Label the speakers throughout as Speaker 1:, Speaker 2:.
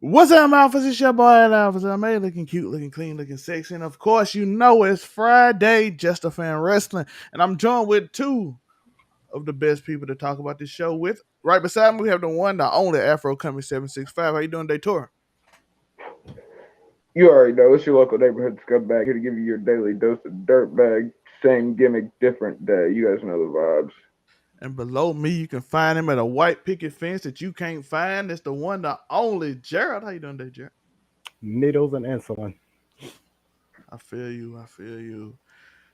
Speaker 1: What's up, Alphas? It's your boy, Alphas. I'm looking cute, looking clean, looking sexy. And of course, you know it's Friday, Just a Fan Wrestling. And I'm joined with two of the best people to talk about this show with. Right beside me, we have the one, the only Afro Coming 765. How you doing, Dator?
Speaker 2: You already know it's your local neighborhood scumbag here to give you your daily dose of dirtbag. Same gimmick, different day. You guys know the vibes.
Speaker 1: And below me, you can find him at a white picket fence that you can't find. It's the one, the only Gerald. How you doing, today, Gerald?
Speaker 3: Needles and insulin.
Speaker 1: I feel you. I feel you.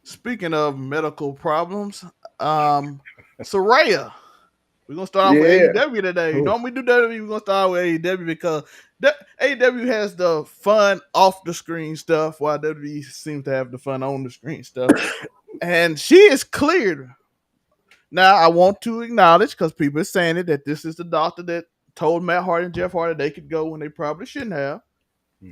Speaker 1: Speaking of medical problems, Saraya. We're gonna start off with
Speaker 2: Yeah,
Speaker 1: AEW today.
Speaker 3: Ooh,
Speaker 1: Normally we do WWE, we're gonna start with AEW because AEW has the fun off the screen stuff, while WWE seems to have the fun on the screen stuff. And she is cleared. Now I want to acknowledge, because people are saying it, that this is the doctor that told Matt Hardy and Jeff Hardy they could go when they probably shouldn't have.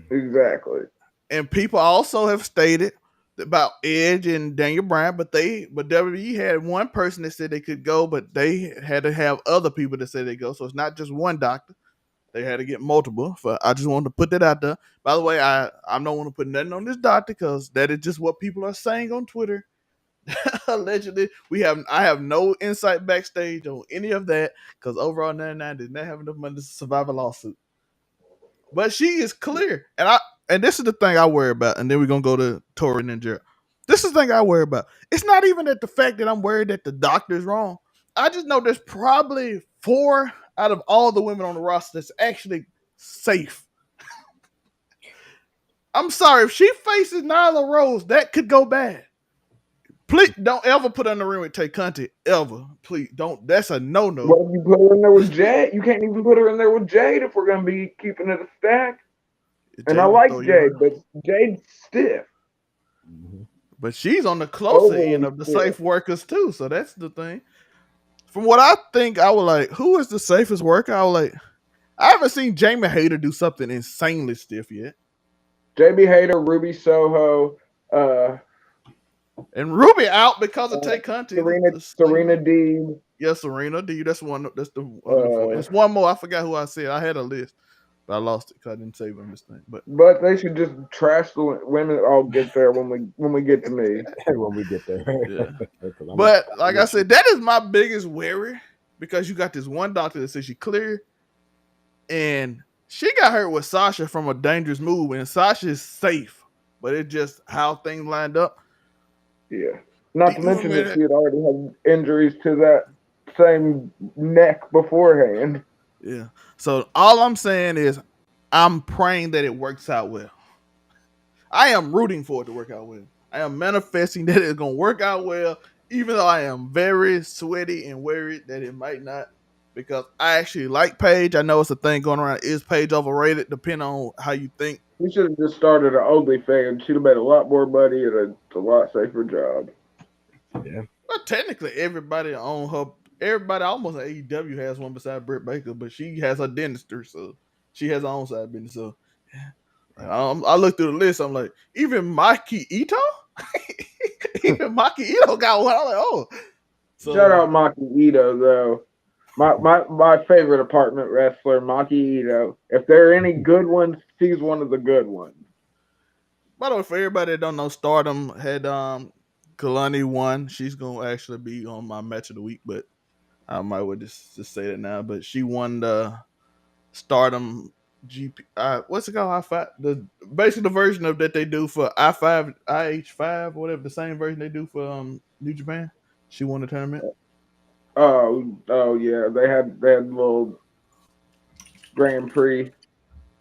Speaker 2: exactly.
Speaker 1: And people also have stated about Edge and Daniel Bryan, but WWE had one person that said they could go, but they had to have other people that said they go. So it's not just one doctor. They had to get multiple. So I just wanted to put that out there. By the way, I don't want to put nothing on this doctor because that is just what people are saying on Twitter. Allegedly, I have no insight backstage on any of that because overall 99 did not have enough money to survive a lawsuit. But she is clear. And this is the thing I worry about. And then we're gonna go to Tori and Jared. This is the thing I worry about. It's not even that the fact that I'm worried that the doctor's wrong. I just know there's probably 4 out of all the women on the roster that's actually safe. I'm sorry, if she faces Nyla Rose, that could go bad. Please don't ever put her in the ring with Tay Conti. Ever. Please don't. That's a no-no.
Speaker 2: What if you put her in there with Jade? You can't even put her in there with Jade if we're gonna be keeping it a stack. And I
Speaker 1: Jay gonna
Speaker 2: like
Speaker 1: throw you
Speaker 2: Jade,
Speaker 1: around.
Speaker 2: but Jade's stiff,
Speaker 1: But she's on the closer end
Speaker 2: overly
Speaker 1: of the
Speaker 2: stiff.
Speaker 1: safe workers too. So that's the thing. From what I think, I would like, who is the safest worker? I would like, I haven't seen Jamie Hayter do something insanely stiff yet.
Speaker 2: JB Hayter, Ruby Soho, uh,
Speaker 1: And Ruby out because of Tay Conti.
Speaker 2: Serena
Speaker 1: So you
Speaker 2: Serena
Speaker 1: know,
Speaker 2: Deeb,
Speaker 1: yeah, Serena. Do you? That's one. That's the one of the 4.
Speaker 2: uh,
Speaker 1: It's one more. I forgot who I said. I had a list, but I lost it because I didn't save on this thing. But
Speaker 2: but they should just trash the women. I'll get there when we get to me.
Speaker 3: when we get there.
Speaker 1: yeah,
Speaker 3: 'Cause
Speaker 1: but like I
Speaker 3: with you.
Speaker 1: said, that is my biggest worry because you got this one doctor that says she clear, and she got hurt with Sasha from a dangerous move, and Sasha is safe, but it's just how things lined up.
Speaker 2: Yeah.
Speaker 1: Do
Speaker 2: Not to
Speaker 1: you want
Speaker 2: mention
Speaker 1: me
Speaker 2: that
Speaker 1: to?
Speaker 2: she had already had injuries to that same neck beforehand.
Speaker 1: Yeah. So all I'm saying is, I'm praying that it works out well. I am rooting for it to work out well. I am manifesting that it's gonna work out well, even though I am very sweaty and worried that it might not. Because I actually like Paige. I know it's a thing going around. Is Paige overrated? Depending on how you think.
Speaker 2: We should have just started an OnlyFans. She'd have made a lot more money and a lot safer job.
Speaker 3: Yeah.
Speaker 1: Well, technically, everybody almost at AEW has one beside Britt Baker, but she has her dentistry, so she has her own side business. So I looked through the list. I'm like, even Maki Ito, even Maki Ito got one. I'm like, oh,
Speaker 2: Shout
Speaker 1: so
Speaker 2: out Maki Ito though. My favorite apartment wrestler, Maki Ito. If there are any good ones, he's one of the good ones.
Speaker 1: by the way, for everybody that don't know, Stardom had Kalani won. She's gonna actually be on my match of the week, but I might well just say that now. But she won the Stardom GP. What's it called? I5. The basically the version of that they do for I5, IH5, whatever. The same version they do for New Japan. She won the tournament.
Speaker 2: Oh yeah, they had a little Grand Prix.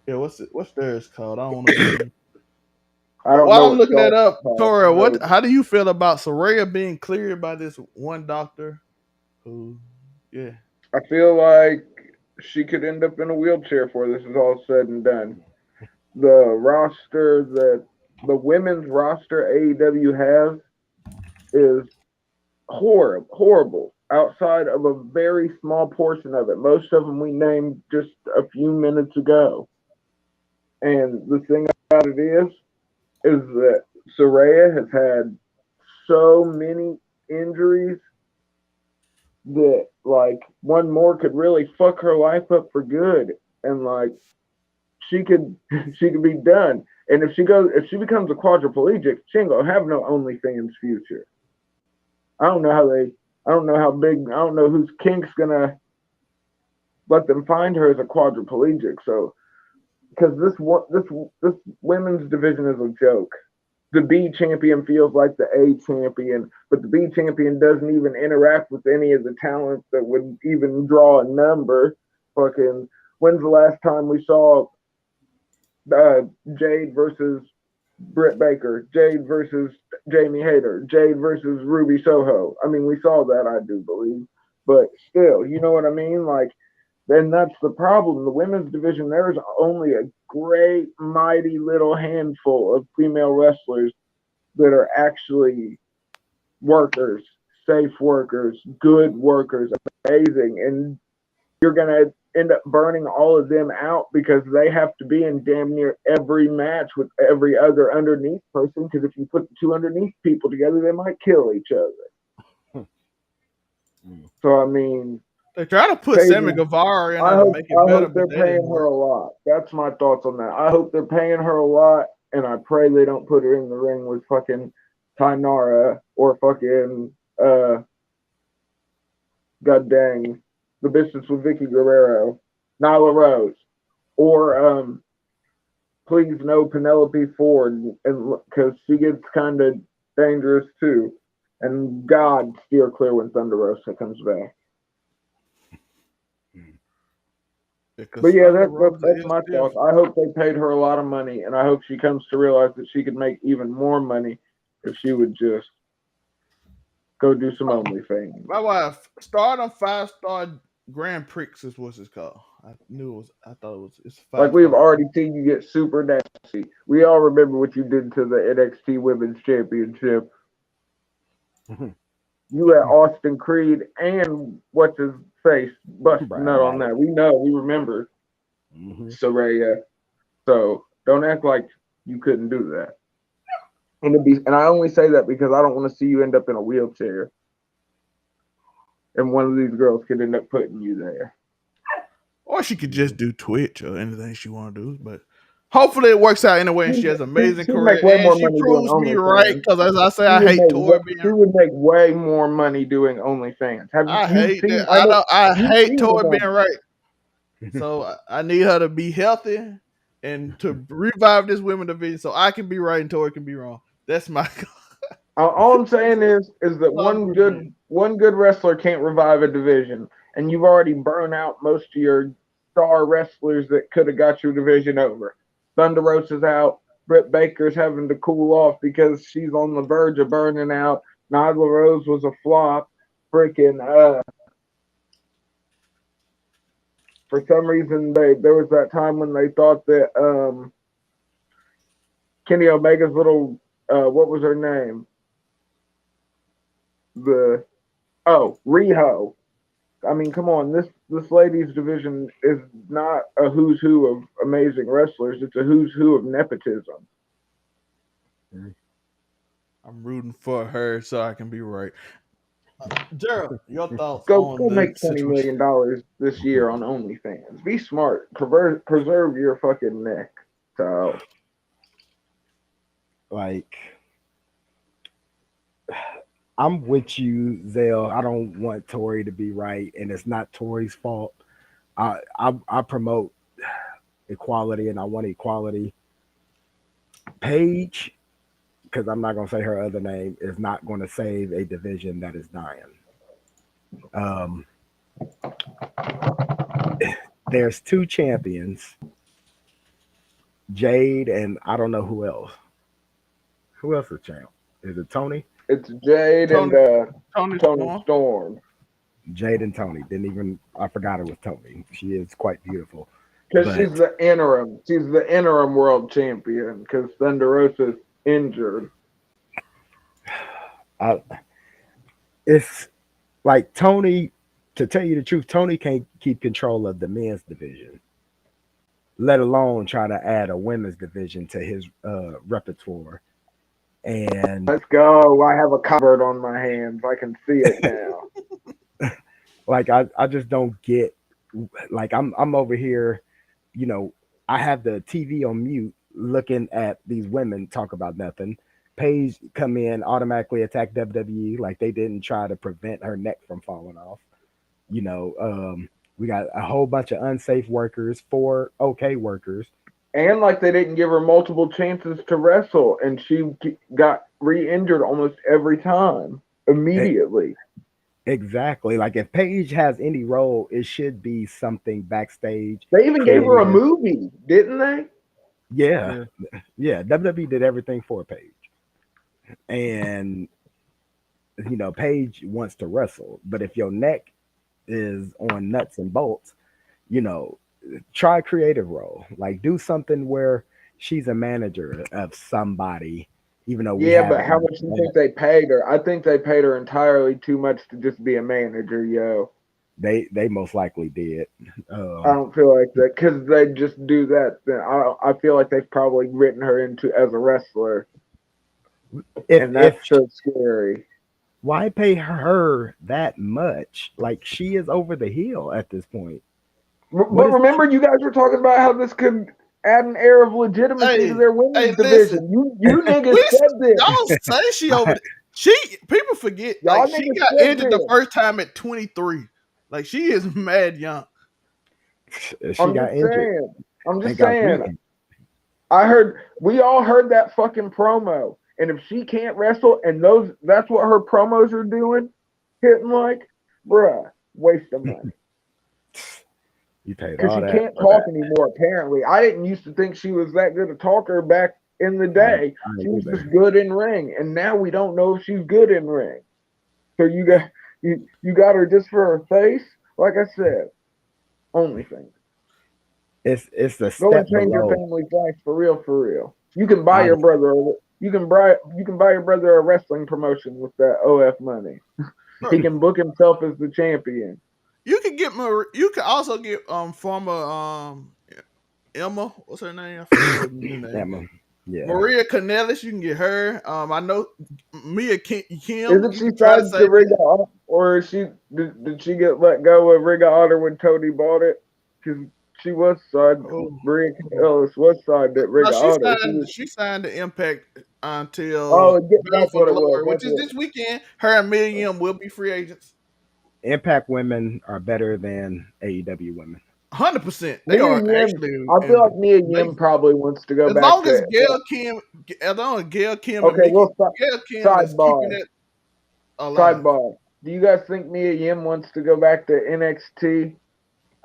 Speaker 1: Yeah, what's it? What's theirs called? I don't want to be.
Speaker 2: I don't
Speaker 1: While
Speaker 2: know
Speaker 1: I'm
Speaker 2: what
Speaker 1: looking that
Speaker 2: Star
Speaker 1: up,
Speaker 2: called.
Speaker 1: Tora, what? How do you feel about Saraya being cleared by this one doctor? Who? Yeah.
Speaker 2: I feel like she could end up in a wheelchair before this is all said and done. The women's roster AEW has is horrible. Outside of a very small portion of it, most of them we named just a few minutes ago. And the thing about it is that Saraya has had so many injuries that like one more could really fuck her life up for good. And like she could be done. And if she becomes a quadriplegic, she ain't gonna have no OnlyFans future. I don't know how big, I don't know whose kink's gonna let them find her as a quadriplegic. So, because this women's division is a joke. The B champion feels like the A champion, but the B champion doesn't even interact with any of the talents that would even draw a number. Fucking, when's the last time we saw Jade versus Britt Baker, Jade versus Jamie Hayter, Jade versus Ruby Soho? I mean, we saw that, I do believe, but still, you know what I mean? Like, then that's the problem. The women's division, there's only a great, mighty little handful of female wrestlers that are actually workers, safe workers, good workers, amazing. And you're going to end up burning all of them out because they have to be in damn near every match with every other underneath person. Because if you put the two underneath people together, they might kill each other. So, I mean,
Speaker 1: they try to put Sammy Guevara in there to make it better.
Speaker 2: I hope they're paying her a lot. That's my thoughts on that. I hope they're paying her a lot, and I pray they don't put her in the ring with fucking Tainara or fucking god dang, the business with Vicky Guerrero, Nyla Rose, or please no Penelope Ford, and because she gets kind of dangerous too. And God steer clear when Thunder Rosa comes back. But yeah, that's my thoughts. I hope they paid her a lot of money, and I hope she comes to realize that she could make even more money if she would just go do some OnlyFans.
Speaker 1: My wife, Stardom 5-star Grand Prix is what it's called. I thought it was. It's 5
Speaker 2: like we've already seen you get super nasty. We all remember what you did to the NXT Women's Championship. You had Austin Creed and what's his face bust nut on that. We know, we remember. Saraya. So don't act like you couldn't do that. And I only say that because I don't want to see you end up in a wheelchair. And one of these girls could end up putting you there.
Speaker 1: Or she could just do Twitch or anything she want to do. But hopefully it works out anyway and she has an amazing career. And she proves me right because, as I say, I hate Tori being...
Speaker 2: She would make way more money doing OnlyFans.
Speaker 1: I hate that. I hate Tori being right. So I need her to be healthy and to revive this women division so I can be right and Tori can be wrong. That's my...
Speaker 2: All I'm saying is that one good wrestler can't revive a division, and you've already burned out most of your star wrestlers that could have got your division over. Thunder Rosa's out. Britt Baker's having to cool off because she's on the verge of burning out. Nyla Rose was a flop. Freaking for some reason there was that time when they thought that Kenny Omega's little what was her name? Riho. I mean, come on, this ladies division is not a who's who of amazing wrestlers. It's a who's who of nepotism.
Speaker 1: I'm rooting for her so I can be right. Gerald, your thoughts
Speaker 2: go
Speaker 1: on
Speaker 2: make $20 million this year on OnlyFans. Be smart. Preserve your fucking neck. So,
Speaker 3: like, I'm with you, Zell. I don't want Tori to be right, and it's not Tori's fault. I promote equality, and I want equality. Paige, because I'm not going to say her other name, is not going to save a division that is dying. There's two champions, Jade, and I don't know who else. Who else is champ? Is it Tony?
Speaker 2: It's Jade and Tony Storm.
Speaker 3: Jade and Tony. I forgot it was Tony. She is quite beautiful.
Speaker 2: Because she's the interim. She's the interim world champion because Thunder Rosa's injured.
Speaker 3: It's like Tony, to tell you the truth, Tony can't keep control of the men's division, let alone try to add a women's division to his repertoire. And
Speaker 2: let's go. I have a cupboard on my hands. I can see it now.
Speaker 3: Like I just don't get, like I'm over here, I have the TV on mute, looking at these women talk about nothing. Paige come in, automatically attack WWE like they didn't try to prevent her neck from falling off. You know, we got a whole bunch of unsafe workers, 4 OK workers.
Speaker 2: And like they didn't give her multiple chances to wrestle, and she got re-injured almost every time
Speaker 3: E-
Speaker 2: immediately.
Speaker 3: Exactly. Like if Paige has any role, it should be something backstage,
Speaker 2: They even gave her a
Speaker 3: creative.
Speaker 2: movie, didn't they?
Speaker 3: Yeah,
Speaker 1: Yeah.
Speaker 3: yeah. WWE did everything for Paige, and Paige wants to wrestle, but if your neck is on nuts and bolts, you know, try a creative role. Like do something where she's a manager of somebody, even though we
Speaker 2: Yeah, but how
Speaker 3: haven't.
Speaker 2: much do you think they paid her? I think they paid her entirely too much to just be a manager, yo.
Speaker 3: They most likely did.
Speaker 2: I don't feel like that because they just do that. Then I feel like they've probably written her into as a wrestler,
Speaker 3: If
Speaker 2: and that's
Speaker 3: if
Speaker 2: so scary.
Speaker 3: why pay her that much? Like she is over the hill at this point. What
Speaker 2: But
Speaker 3: is
Speaker 2: remember, you guys were talking about how this could add an air of legitimacy to
Speaker 1: Hey,
Speaker 2: their
Speaker 1: hey,
Speaker 2: women's
Speaker 1: listen.
Speaker 2: division. You niggas
Speaker 1: We
Speaker 2: said this.
Speaker 1: y'all say she over. She people forget like
Speaker 2: Y'all
Speaker 1: she
Speaker 2: niggas
Speaker 1: got
Speaker 2: said
Speaker 1: injured the
Speaker 2: this.
Speaker 1: first time at 23. Like she is mad young.
Speaker 3: she
Speaker 2: I'm
Speaker 3: got
Speaker 2: just
Speaker 3: injured
Speaker 2: saying. I'm
Speaker 3: and
Speaker 2: just
Speaker 3: got
Speaker 2: saying.
Speaker 3: re
Speaker 2: We all heard that fucking promo. And if she can't wrestle and that's what her promos are doing, hitting like, bruh, waste of money.
Speaker 3: You paid
Speaker 2: Because
Speaker 3: all
Speaker 2: she
Speaker 3: that
Speaker 2: can't
Speaker 3: for
Speaker 2: talk
Speaker 3: that.
Speaker 2: anymore, apparently. I didn't used to think she was that good a talker back in the
Speaker 3: I,
Speaker 2: day.
Speaker 3: I
Speaker 2: She
Speaker 3: ain't
Speaker 2: was just
Speaker 3: either.
Speaker 2: good in ring. And now we don't know if she's good in ring. So you got her just for her face? Like I said, only thing.
Speaker 3: It's a
Speaker 2: Go and
Speaker 3: step
Speaker 2: change your
Speaker 3: below.
Speaker 2: family's life for real, for real. You can buy your
Speaker 3: Honestly,
Speaker 2: brother. You can buy your brother a wrestling promotion with that OF money. He
Speaker 1: Bro,
Speaker 2: can book himself as the champion.
Speaker 1: you can get you can also get former Emma, what's her name? I forget her new name.
Speaker 3: Emma. Yeah.
Speaker 1: Maria Canellis, you can get her. I know Mia Kim,
Speaker 2: Isn't
Speaker 1: you
Speaker 2: she
Speaker 1: can try the
Speaker 2: signed to
Speaker 1: same
Speaker 2: Ring
Speaker 1: thing.
Speaker 2: of Honor, or did she get let go of Ring of Honor when Tony bought it? Because she was signed.
Speaker 1: Oh,
Speaker 2: Maria
Speaker 1: oh.
Speaker 2: Ellis was signed at Ring
Speaker 1: No,
Speaker 2: of Honor.
Speaker 1: she signed the Impact until
Speaker 2: That's
Speaker 1: Battle for
Speaker 2: what it was.
Speaker 1: Glory, which
Speaker 2: That's
Speaker 1: is
Speaker 2: what.
Speaker 1: this weekend. Her and Miriam will be free agents.
Speaker 3: Impact women are better than AEW women.
Speaker 1: 100%. They
Speaker 2: Mia
Speaker 1: are
Speaker 2: Yim.
Speaker 1: actually
Speaker 2: I feel
Speaker 1: in
Speaker 2: like Mia Yim
Speaker 1: amazing.
Speaker 2: probably wants to go
Speaker 1: As
Speaker 2: back
Speaker 1: long as
Speaker 2: to.
Speaker 1: Gail Kim and
Speaker 2: Okay,
Speaker 1: Mickey,
Speaker 2: well,
Speaker 1: Gail Kim is keeping
Speaker 2: sidebar.
Speaker 1: it alive.
Speaker 2: Sidebar. Do you guys think Mia Yim wants to go back to NXT?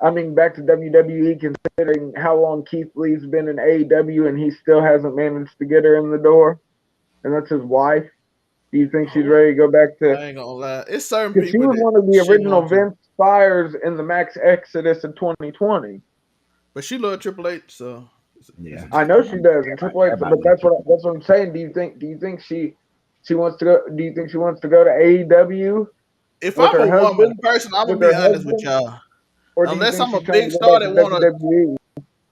Speaker 2: I mean, back to WWE, considering how long Keith Lee's been in AEW and he still hasn't managed to get her in the door, and that's his wife. Do you think she's
Speaker 1: Oh,
Speaker 2: ready to go back to?
Speaker 1: I ain't gonna lie. It's certain
Speaker 2: Because she
Speaker 1: people
Speaker 2: was
Speaker 1: that
Speaker 2: one of the
Speaker 1: she
Speaker 2: original
Speaker 1: want to,
Speaker 2: Vince Spires in the Max Exodus of 2020.
Speaker 1: but she love Triple H, so it's
Speaker 3: Yeah.
Speaker 1: a
Speaker 2: I know
Speaker 1: different.
Speaker 2: she does, and Triple H.
Speaker 3: Everybody
Speaker 2: But
Speaker 3: loves Triple
Speaker 2: that's what I'm saying. Do you think she wants to go? Do you think she wants to go to AEW
Speaker 1: If
Speaker 2: with
Speaker 1: I'm
Speaker 2: her
Speaker 1: a woman,
Speaker 2: husband?
Speaker 1: person, I'm gonna
Speaker 2: With
Speaker 1: be
Speaker 2: her
Speaker 1: honest with
Speaker 2: husband,
Speaker 1: y'all.
Speaker 2: or do you
Speaker 1: Unless
Speaker 2: think
Speaker 1: I'm a
Speaker 2: she's trying to
Speaker 1: big
Speaker 2: go
Speaker 1: star
Speaker 2: back
Speaker 1: that
Speaker 2: to
Speaker 1: wanna,
Speaker 2: WWE?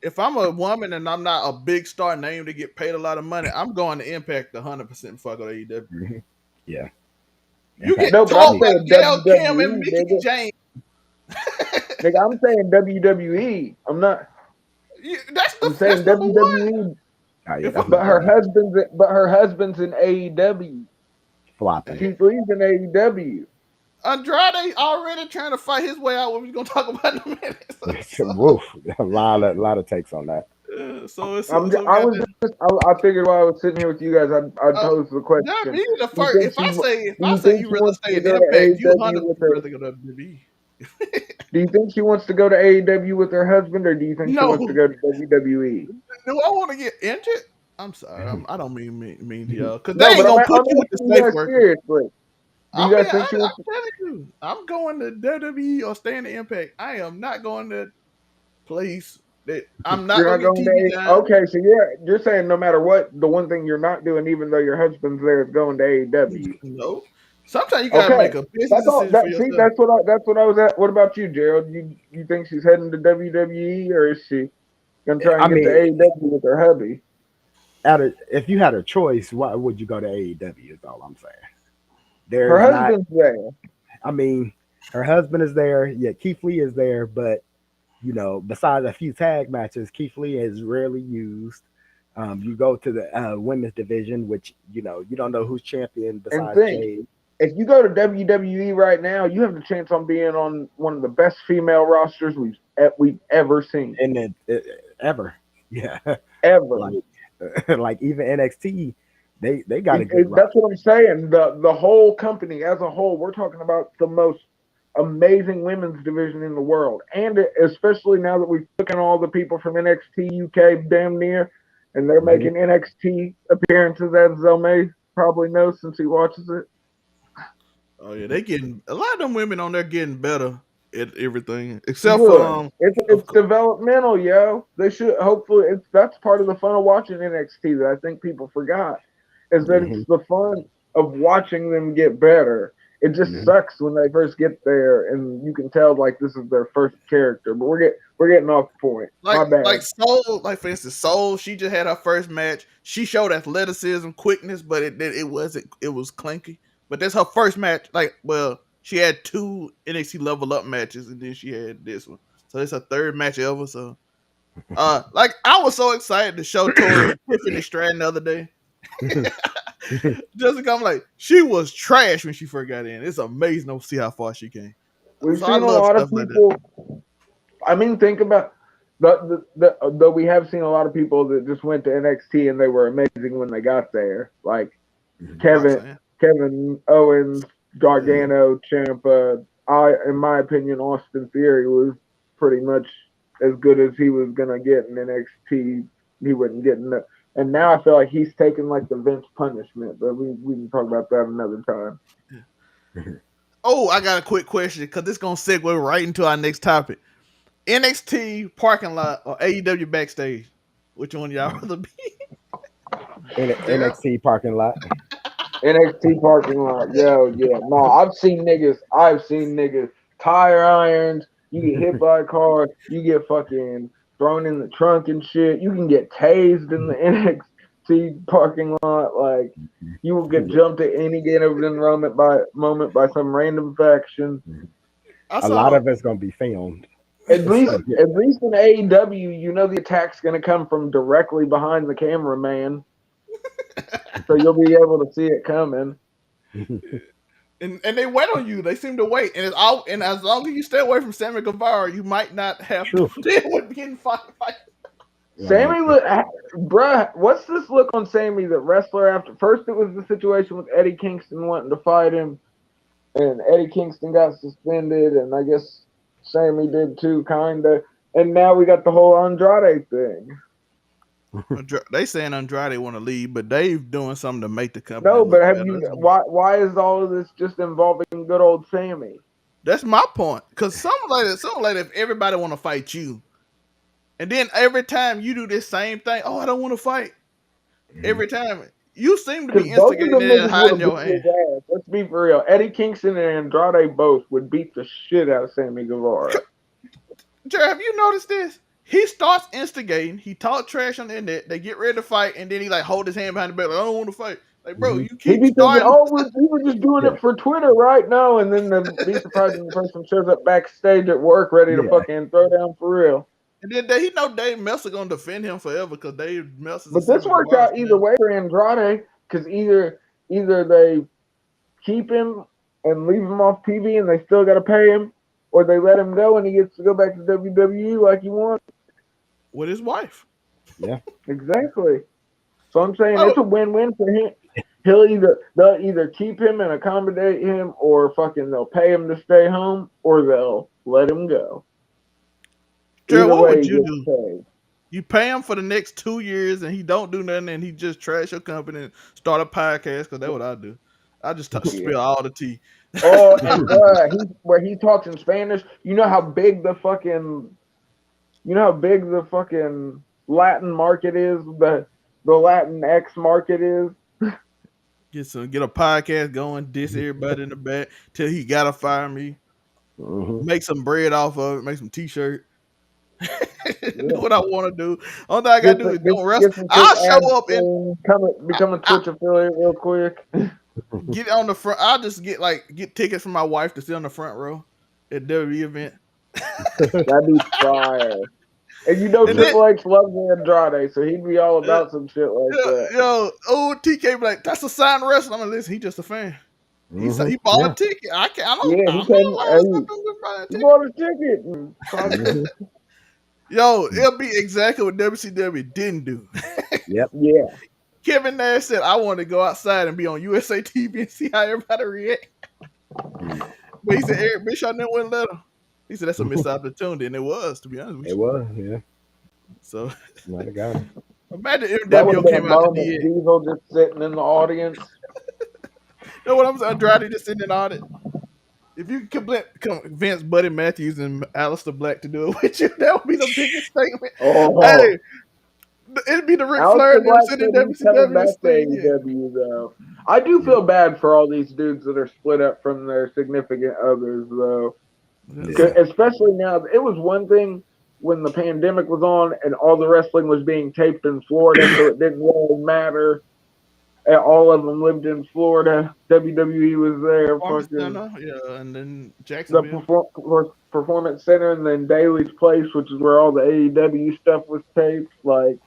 Speaker 1: if I'm a woman and I'm not a big star name to get paid a lot of money, I'm going to Impact 100% before I go to AEW.
Speaker 3: Mhm. Yeah.
Speaker 1: You
Speaker 3: Impact
Speaker 2: No,
Speaker 1: get
Speaker 2: but I'm
Speaker 1: told by
Speaker 3: needs.
Speaker 2: saying
Speaker 1: Gail Kim and
Speaker 2: WWE,
Speaker 1: Mickey
Speaker 2: nigga.
Speaker 1: James.
Speaker 2: Nigga, I'm saying WWE. I'm not.
Speaker 1: That's
Speaker 2: I'm
Speaker 1: that's
Speaker 2: saying
Speaker 1: number one.
Speaker 2: WWE.
Speaker 3: Oh yeah,
Speaker 1: If
Speaker 3: that's
Speaker 1: I'm
Speaker 2: But
Speaker 3: number
Speaker 2: her
Speaker 3: one.
Speaker 2: husband's in AEW.
Speaker 3: Flopping.
Speaker 2: Keith Lee's in AEW.
Speaker 1: Andrade already trying to fight his way out, what we're gonna talk about in a minute.
Speaker 3: Woof. A lot of takes on that.
Speaker 1: So we got this.
Speaker 2: I figured while I was sitting here with you guys, I'd
Speaker 1: Uh,
Speaker 2: pose the
Speaker 1: that
Speaker 2: question.
Speaker 1: be the
Speaker 2: Do you
Speaker 1: first.
Speaker 2: think
Speaker 1: If
Speaker 2: do
Speaker 1: I
Speaker 2: you
Speaker 1: say
Speaker 2: think
Speaker 1: you
Speaker 2: she
Speaker 1: rather
Speaker 2: wants
Speaker 1: stay
Speaker 2: to
Speaker 1: in
Speaker 2: go to
Speaker 1: Impact, you
Speaker 2: AEW
Speaker 1: 100%
Speaker 2: with her?
Speaker 1: rather go to WWE.
Speaker 2: Do you think she wants to go to AEW with her husband, or do you think she wants to
Speaker 1: No,
Speaker 2: go to WWE?
Speaker 1: do I want to get injured? I'm sorry. I don't mean to y'all because they
Speaker 2: No,
Speaker 1: ain't
Speaker 2: but
Speaker 1: gonna put
Speaker 2: I'm
Speaker 1: you with the
Speaker 2: asking you
Speaker 1: safe
Speaker 2: guys
Speaker 1: workers.
Speaker 2: seriously. Do you guys think she
Speaker 1: I'm
Speaker 2: wants to?
Speaker 1: telling you, I'm going to WWE or staying to Impact. I am not going to place that I'm not
Speaker 2: You're
Speaker 1: gonna
Speaker 2: not
Speaker 1: get
Speaker 2: going to
Speaker 1: TV
Speaker 2: A.
Speaker 1: time.
Speaker 2: Okay, so you're saying no matter what, the one thing you're not doing, even though your husband's there, is going to AEW.
Speaker 1: No. Sometimes you gotta
Speaker 2: Okay,
Speaker 1: make a business
Speaker 2: that's all.
Speaker 1: decision for yourself.
Speaker 2: That's what I was at. What about you, Gerald? You think she's heading to WWE, or is she gonna try
Speaker 3: I
Speaker 2: and get to
Speaker 3: mean,
Speaker 2: AEW with her hubby?
Speaker 3: if you had a choice, why would you go to AEW? Is all I'm saying.
Speaker 2: Her
Speaker 3: There's not.
Speaker 2: husband's there.
Speaker 3: I mean, her husband is there. Yeah, Keith Lee is there, but besides a few tag matches, Keith Lee is rarely used. You go to the women's division, which you don't know who's champion
Speaker 2: And
Speaker 3: besides
Speaker 2: think,
Speaker 3: Jade.
Speaker 2: if you go to WWE right now, you have the chance on being on one of the best female rosters we've ever seen.
Speaker 3: And then ever, yeah,
Speaker 2: Ever.
Speaker 3: like like even NXT, they got a good
Speaker 2: That's
Speaker 3: roster.
Speaker 2: what I'm saying. The whole company as a whole, we're talking about the most amazing women's division in the world, and especially now that we've taken all the people from NXT UK damn near, and they're
Speaker 3: Mhm.
Speaker 2: making NXT appearances, as Zelmay probably knows since he watches it.
Speaker 1: Oh yeah, they getting a lot of them women on there getting better at everything except for
Speaker 2: Good.
Speaker 1: of
Speaker 2: It's developmental, yo. They should hopefully that's part of the fun of watching NXT that I think people forgot is that it's
Speaker 3: Mhm.
Speaker 2: the fun of watching them get better. It just
Speaker 3: Mhm.
Speaker 2: sucks when they first get there and you can tell like this is their first character. But we're getting off point. My
Speaker 1: like
Speaker 2: bad.
Speaker 1: Soul, like for instance, Soul, she just had her first match. She showed athleticism, quickness, but it was clinky. But that's her first match. Like, well, she had two NXT level up matches, and then she had this one. So it's her third match ever. So, like I was so excited to show Tori Tiffany Stratton the other day. Jessica, I'm like, she was trash when she first got in. It's amazing to see how far she came.
Speaker 2: We've
Speaker 1: So I
Speaker 2: seen a
Speaker 1: love
Speaker 2: lot of
Speaker 1: stuff like that.
Speaker 2: people. I mean, think about though we have seen a lot of people that just went to NXT and they were amazing when they got there, like Kevin
Speaker 1: Roxanne.
Speaker 2: Kevin Owens,
Speaker 3: Yeah.
Speaker 2: Gargano, Ciampa. In my opinion, Austin Theory was pretty much as good as he was gonna get in NXT. He wouldn't get in the, and now I feel like he's taking like the Vince punishment, but we can talk about that another time.
Speaker 1: Oh, I got a quick question because this gonna segue right into our next topic. NXT parking lot or AEW backstage? Which one y'all rather be? Jared?
Speaker 3: NXT parking lot.
Speaker 2: NXT parking lot, yo, yeah. No, I've seen niggas tire irons. You get hit by a car. You get fucking thrown in the trunk and shit. You can get tased in the NXT parking lot. Like you will get jumped at any given moment by some random faction.
Speaker 1: I
Speaker 3: A lot
Speaker 1: saw.
Speaker 3: of it's gonna be filmed.
Speaker 2: At least,
Speaker 3: So,
Speaker 2: at least in AEW, you know the attack's gonna come from directly behind the cameraman, so you'll be able to see it coming.
Speaker 1: And they wait on you. They seem to wait, and it's all. And as long as you stay away from Sammy Guevara, you might not have to
Speaker 3: True.
Speaker 1: deal with getting fight.
Speaker 3: Like
Speaker 2: Sammy, bruh, what's this look on Sammy? The wrestler after first it was the situation with Eddie Kingston wanting to fight him, and Eddie Kingston got suspended, and I guess Sammy did too, kinda. And now we got the whole Andrade thing.
Speaker 1: They saying Andrade want to leave, but Dave doing something to make the company
Speaker 2: No,
Speaker 1: look
Speaker 2: but have
Speaker 1: better.
Speaker 2: you? Why is all of this just involving good old Sammy?
Speaker 1: That's my point. Because something like that, if everybody want to fight you, and then every time you do this same thing, oh, I don't want to fight. Every time you seem to
Speaker 2: Because
Speaker 1: be
Speaker 2: both of
Speaker 1: instigating
Speaker 2: them
Speaker 1: it and
Speaker 2: niggas would
Speaker 1: hiding
Speaker 2: have
Speaker 1: your
Speaker 2: beat his
Speaker 1: hand.
Speaker 2: ass. Let's be for real. Eddie Kingston and Andrade both would beat the shit out of Sammy Guevara.
Speaker 1: Jared, have you noticed this? He starts instigating. He talk trash on the internet. They get ready to fight, and then he like hold his hand behind the back. Like, I don't want to fight. Like, bro, you
Speaker 2: He
Speaker 1: keep
Speaker 2: be thinking,
Speaker 1: starting.
Speaker 2: oh, we were just doing
Speaker 3: yeah,
Speaker 2: it for Twitter, right? No, and then the be surprised when the person shows up backstage at work ready to
Speaker 3: yeah.
Speaker 2: fucking throw down for real.
Speaker 1: And then he know Dave Meltzer gonna defend him forever because Dave Meltzer's a
Speaker 2: But this
Speaker 1: Sammy
Speaker 2: worked
Speaker 1: Guevara
Speaker 2: out either
Speaker 1: fan.
Speaker 2: way for Andrade because either they keep him and leave him off TV and they still got to pay him, or they let him go and he gets to go back to WWE like he wants.
Speaker 1: With his wife.
Speaker 3: Yeah.
Speaker 2: Exactly. So I'm saying
Speaker 1: Oh,
Speaker 2: it's a win-win for him. They'll either keep him and accommodate him, or fucking they'll pay him to stay home, or they'll let him go.
Speaker 1: Jared,
Speaker 2: Either
Speaker 1: what
Speaker 2: way,
Speaker 1: would
Speaker 2: he
Speaker 1: you
Speaker 2: gets
Speaker 1: do?
Speaker 2: paid.
Speaker 1: You pay him for the next 2 years, and he don't do nothing, and he just trash your company and start a podcast. Because that's what I do. I just
Speaker 2: Yeah.
Speaker 1: spill all the tea.
Speaker 2: Oh, and where he talks in Spanish, you know how big the fucking Latin market is, the Latin X market is.
Speaker 1: Get a podcast going, diss everybody in the back till he gotta fire me.
Speaker 3: Mhm.
Speaker 1: Make some bread off of it, make some t-shirt. Do
Speaker 2: Yeah.
Speaker 1: what I want to do. All that I gotta
Speaker 2: Get
Speaker 1: do
Speaker 2: some,
Speaker 1: is
Speaker 2: get,
Speaker 1: don't wrestle.
Speaker 2: get some quick
Speaker 1: I'll show up and
Speaker 2: AdSense, become a Twitch affiliate real quick.
Speaker 1: get on the front. I'll just get tickets for my wife to sit on the front row at WWE event.
Speaker 2: That'd be fire. And you know
Speaker 1: And then,
Speaker 2: Triple H loves Andrade, so he'd be all
Speaker 1: uh,
Speaker 2: about some shit like that.
Speaker 1: old TK be like, that's a sign wrestler. I'm like, listen, he just a fan. He bought a
Speaker 3: Yeah.
Speaker 1: ticket. I can't.
Speaker 2: Yeah, he
Speaker 1: I'm
Speaker 2: came.
Speaker 1: not lying. Stop him from buying a
Speaker 2: He
Speaker 1: ticket.
Speaker 2: bought a ticket. And
Speaker 1: It'll be exactly what WCW didn't do.
Speaker 3: Yep.
Speaker 2: yeah,
Speaker 1: Kevin Nash said, I want to go outside and be on USA TV and see how everybody react. But he said Eric Bischoff never wouldn't let him. He said that's a missed opportunity, and it was, to be honest with
Speaker 3: It
Speaker 1: you.
Speaker 3: was, yeah.
Speaker 1: So
Speaker 3: Might have got him.
Speaker 1: imagine if
Speaker 2: that would have
Speaker 1: MWO
Speaker 2: been a
Speaker 1: came out to
Speaker 2: moment.
Speaker 1: DX.
Speaker 2: Diesel just sitting in the audience.
Speaker 1: You know what I'm saying? Andrade just sitting in on it. If you could convince Buddy Matthews and Aleister Black to do it with you, that would be the biggest statement.
Speaker 2: Oh,
Speaker 1: Hey, it'd be the Ric Flair
Speaker 2: Aleister
Speaker 1: and them
Speaker 2: Black
Speaker 1: sitting
Speaker 2: said
Speaker 1: in
Speaker 2: he's coming
Speaker 1: WCW and
Speaker 2: back to
Speaker 1: Sting. Yeah.
Speaker 2: AEW though. I do feel bad for all these dudes that are split up from their significant others though.
Speaker 3: Yeah.
Speaker 2: Especially now, it was one thing when the pandemic was on and all the wrestling was being taped in Florida, so it didn't really matter. And all of them lived in Florida. WWE was there,
Speaker 1: Performance
Speaker 2: fucking
Speaker 1: Center, yeah, and then
Speaker 2: the
Speaker 1: Jacksonville.
Speaker 2: Performance Center, and then Daly's Place, which is where all the AEW stuff was taped. Like,